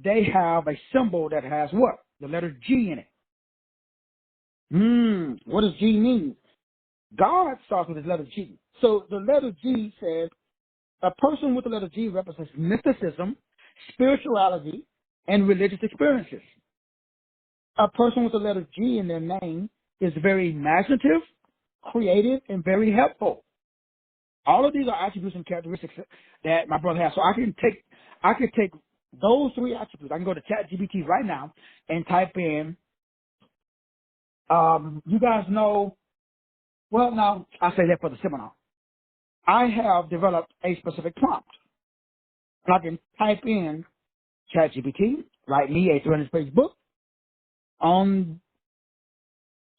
they have a symbol that has what? The letter G in it. What does G mean? God starts with his letter G. So the letter G says a person with the letter G represents mysticism, spirituality, and religious experiences. A person with the letter G in their name is very imaginative, creative, and very helpful. All of these are attributes and characteristics that my brother has. So I can take those 3 attributes. I can go to ChatGPT right now and type in, you guys know, well, now I say that for the seminar. I have developed a specific prompt. And I can type in ChatGPT, write me a 300-page book on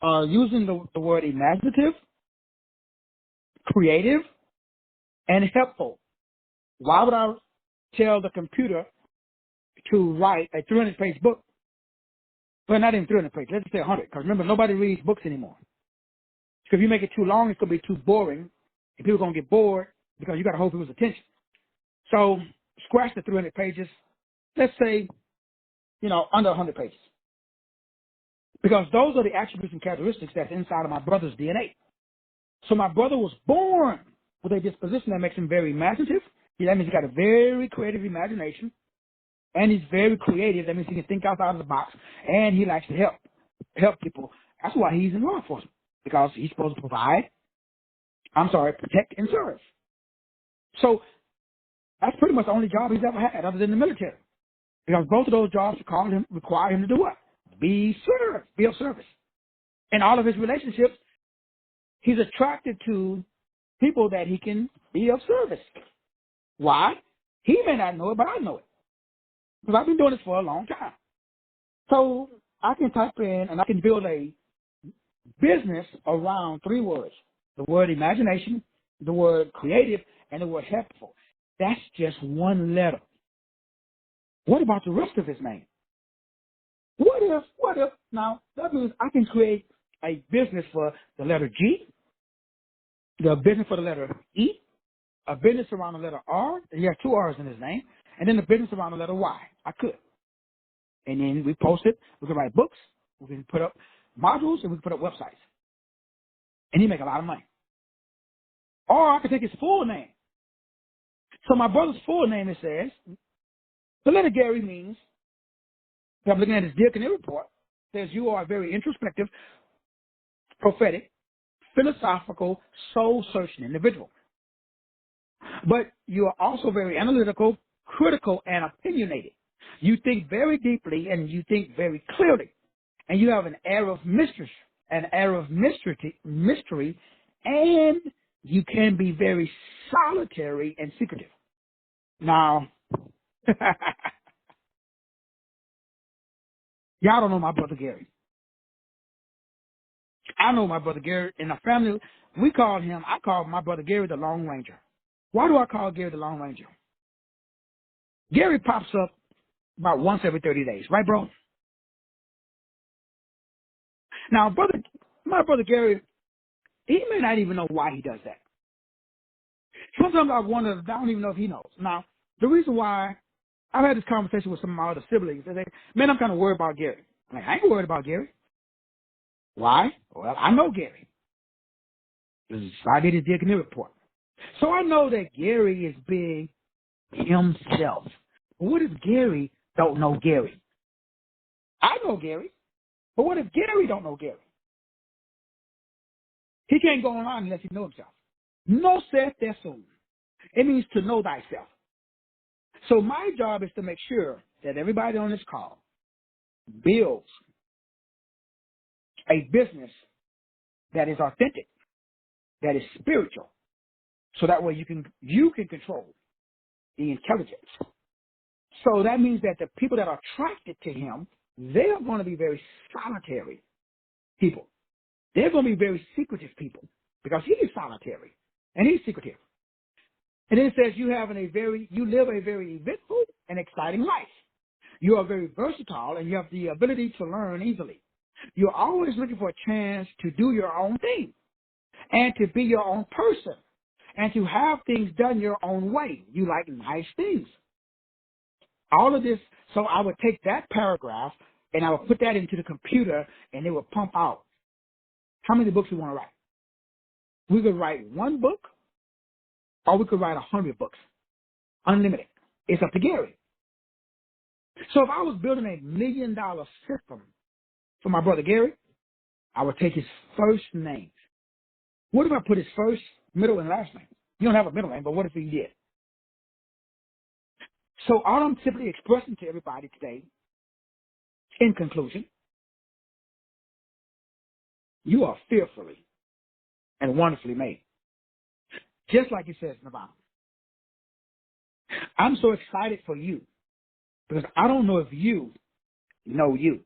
using the word imaginative, creative, and helpful. Why would I tell the computer to write a 300-page book? Well, not even 300 pages. Let's just say 100. Because remember, nobody reads books anymore. So if you make it too long, it's going to be too boring. And people are going to get bored because you got to hold people's attention. So scratch the 300 pages. Let's say, under 100 pages. Because those are the attributes and characteristics that's inside of my brother's DNA. So my brother was born with a disposition that makes him very imaginative. That means he got a very creative imagination. And he's very creative. That means he can think outside of the box. And he likes to help people. That's why he's in law enforcement. Because he's supposed to protect and serve. So that's pretty much the only job he's ever had other than the military. Because both of those jobs require him to do what? Be of service. In all of his relationships, he's attracted to people that he can be of service. Why? He may not know it, but I know it. Because I've been doing this for a long time. So I can type in and I can build a business around 3 words. The word imagination, the word creative, and the word helpful. That's just 1 letter. What about the rest of his name? What if, now, that means I can create a business for the letter G, the business for the letter E, a business around the letter R, he has 2 R's in his name, and then the business around the letter Y. I could. And then we post it, we can write books, we can put up modules, and we can put up websites. And he make a lot of money. Or I could take his full name, So my brother's full name, it says, the letter Gary means, I'm looking at his Dear Canary report, says you are a very introspective, prophetic, philosophical, soul-searching individual. But you are also very analytical, critical, and opinionated. You think very deeply and you think very clearly. And you have an air of mystery, and you can be very solitary and secretive. Now, y'all don't know my brother Gary. I know my brother Gary. In our family, I call my brother Gary the Lone Ranger. Why do I call Gary the Lone Ranger? Gary pops up about once every 30 days, right, bro? Now, my brother Gary, he may not even know why he does that. Sometimes I wonder, I don't even know if he knows. Now, the reason why I've had this conversation with some of my other siblings, they say, man, I'm kind of worried about Gary. I'm like, I ain't worried about Gary. Why? Well, I know Gary. I did his Dear Canary report. So I know that Gary is being himself. But what if Gary don't know Gary? I know Gary. But what if Gary don't know Gary? He can't go online unless he knows himself. No saith thereso. It means to know thyself. So my job is to make sure that everybody on this call builds a business that is authentic, that is spiritual, so that way you can control the intelligence. So that means that the people that are attracted to him, they are going to be very solitary people. They're going to be very secretive people because he is solitary and he's secretive. And then it says you live a very eventful and exciting life. You are very versatile and you have the ability to learn easily. You're always looking for a chance to do your own thing and to be your own person and to have things done your own way. You like nice things. All of this, so I would take that paragraph and I would put that into the computer and it would pump out how many books we want to write. We could write one book or we could write 100 books. Unlimited. It's up to Gary. So if I was building $1 million system for my brother Gary, I would take his first name. What if I put his first, middle, and last name? You don't have a middle name, but what if he did? So all I'm simply expressing to everybody today, in conclusion, you are fearfully and wonderfully made. Just like it says in the Bible. I'm so excited for you because I don't know if you know you.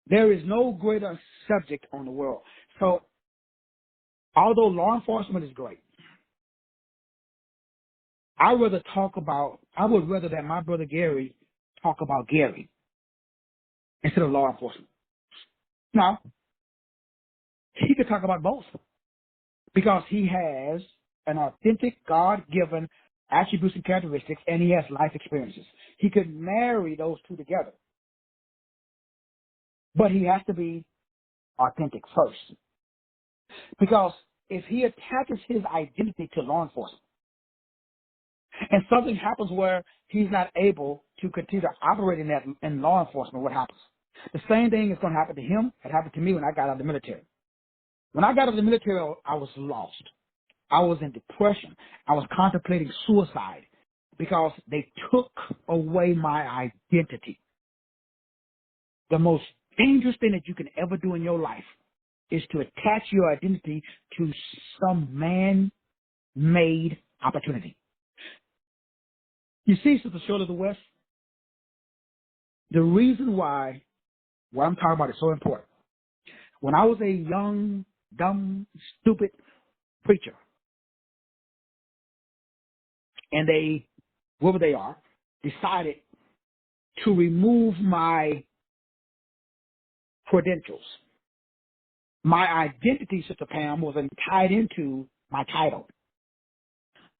There is no greater subject on the world. So although law enforcement is great, I would rather that my brother Gary talk about Gary instead of law enforcement. Now, he could talk about both because he has an authentic, God-given attributes and characteristics, and he has life experiences. He could marry those two together. But he has to be authentic first. Because if he attaches his identity to law enforcement, and something happens where he's not able to continue to operate in law enforcement, what happens? The same thing is going to happen to him. It happened to me when I got out of the military. When I got out of the military, I was lost. I was in depression. I was contemplating suicide because they took away my identity. The most dangerous thing that you can ever do in your life is to attach your identity to some man-made opportunity. You see, Sister Shirley of the West, the reason why what I'm talking about is so important. When I was a young, dumb, stupid preacher, and they, whoever they are, decided to remove my credentials, my identity, Sister Pam, wasn't tied into my title.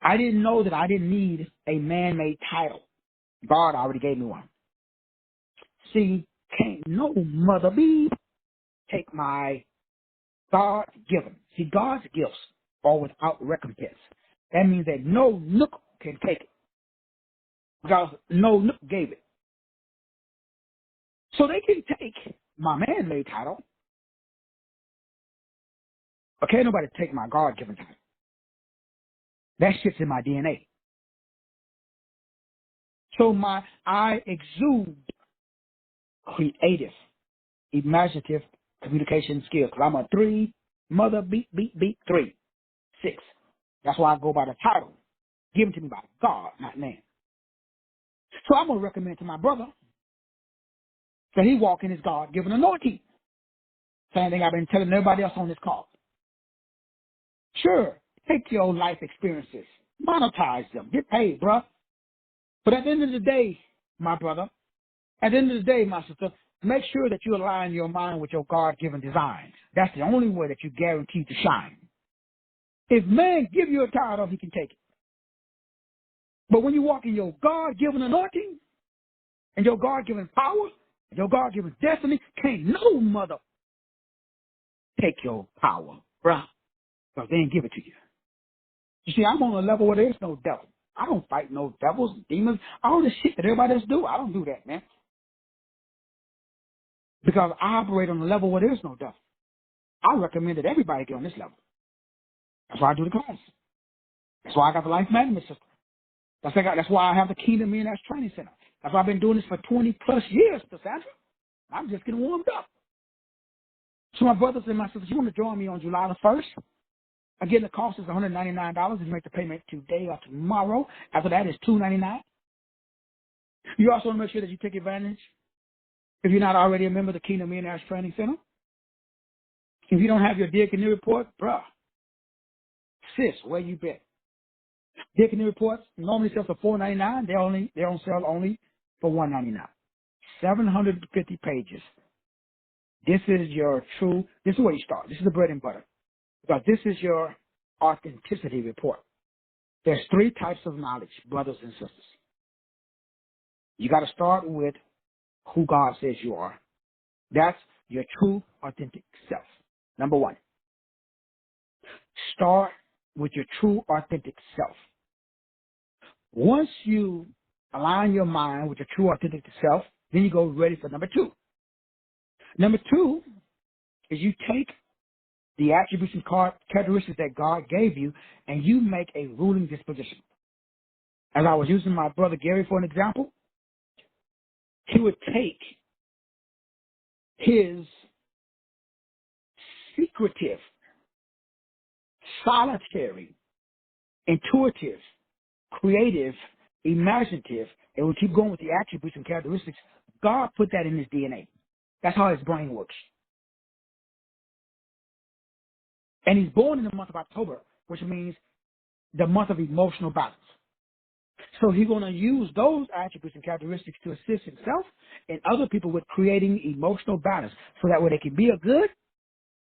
I didn't know that I didn't need a man-made title. God already gave me one. See, can't no mother be take my God-given. See, God's gifts are without recompense. That means that no nook can take it because no Nook gave it. So they can take my man-made title, but can't nobody take my God-given title. That shit's in my DNA. So I exude creative, imaginative communication skills. I'm a 3, mother, beat, 3, 6. That's why I go by the title given to me by God, not man. So I'm going to recommend to my brother that he walk in his God-given anointing. Same thing I've been telling everybody else on this call. Sure, take your life experiences, monetize them, get paid, bruh. But at the end of the day, my brother, at the end of the day, my sister, make sure that you align your mind with your God-given design. That's the only way that you guarantee to shine. If man give you a title, he can take it. But when you walk in your God-given anointing and your God-given power, and your God-given destiny, can't no mother take your power, bruh, because they didn't give it to you. You see, I'm on a level where there's no devil. I don't fight no devils, demons, all this shit that everybody else do. I don't do that, man. Because I operate on a level where there's no devil. I recommend that everybody get on this level. That's why I do the class. That's why I got the life management system. That's why I have the Kingdom Millionaires Training Center. That's why I've been doing this for 20 plus years, Cassandra. I'm just getting warmed up. So my brothers and my sisters, you want to join me on July the 1st? Again, the cost is $199 if you make the payment today or tomorrow. After that, it's $299. You also want to make sure that you take advantage, if you're not already a member of the Kingdom Millionaires Training Center. If you don't have your Dear Canoe report, bruh, sis, where you been? Dear Canoe reports normally sell for $4.99. They don't sell only for $1.99. 750 pages. This is where you start. This is the bread and butter. Because this is your authenticity report. There's 3 types of knowledge, brothers and sisters. You got to start with who God says you are. That's your true, authentic self. Number 1. Start with your true, authentic self. Once you align your mind with your true, authentic self, then you go ready for number 2. Number 2 is you take the attributes and characteristics that God gave you, and you make a ruling disposition. As I was using my brother Gary for an example, he would take his secretive, solitary, intuitive, creative, imaginative, and we keep going with the attributes and characteristics. God put that in his DNA. That's how his brain works. And he's born in the month of October, which means the month of emotional balance. So he's going to use those attributes and characteristics to assist himself and other people with creating emotional balance so that way they can be a good,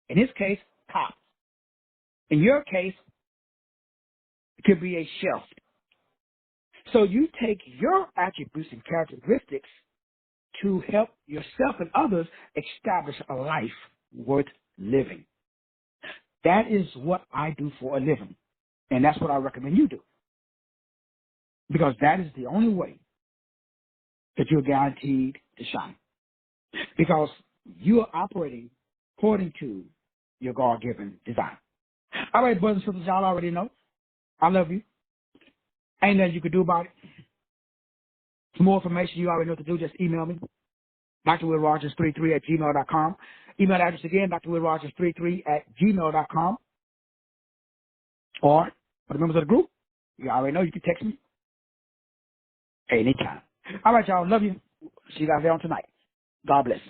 in his case, top. In your case, it could be a shelf. So you take your attributes and characteristics to help yourself and others establish a life worth living. That is what I do for a living. And that's what I recommend you do. Because that is the only way that you're guaranteed to shine. Because you are operating according to your God-given design. All right, brothers and sisters, y'all already know. I love you. Ain't nothing you can do about it. For more information, you already know what to do. Just email me, drwillrogers33@gmail.com. Email address again, drwillrogers33@gmail.com. Or for the members of the group, you already know you can text me anytime. All right, y'all. Love you. See you guys there on tonight. God bless.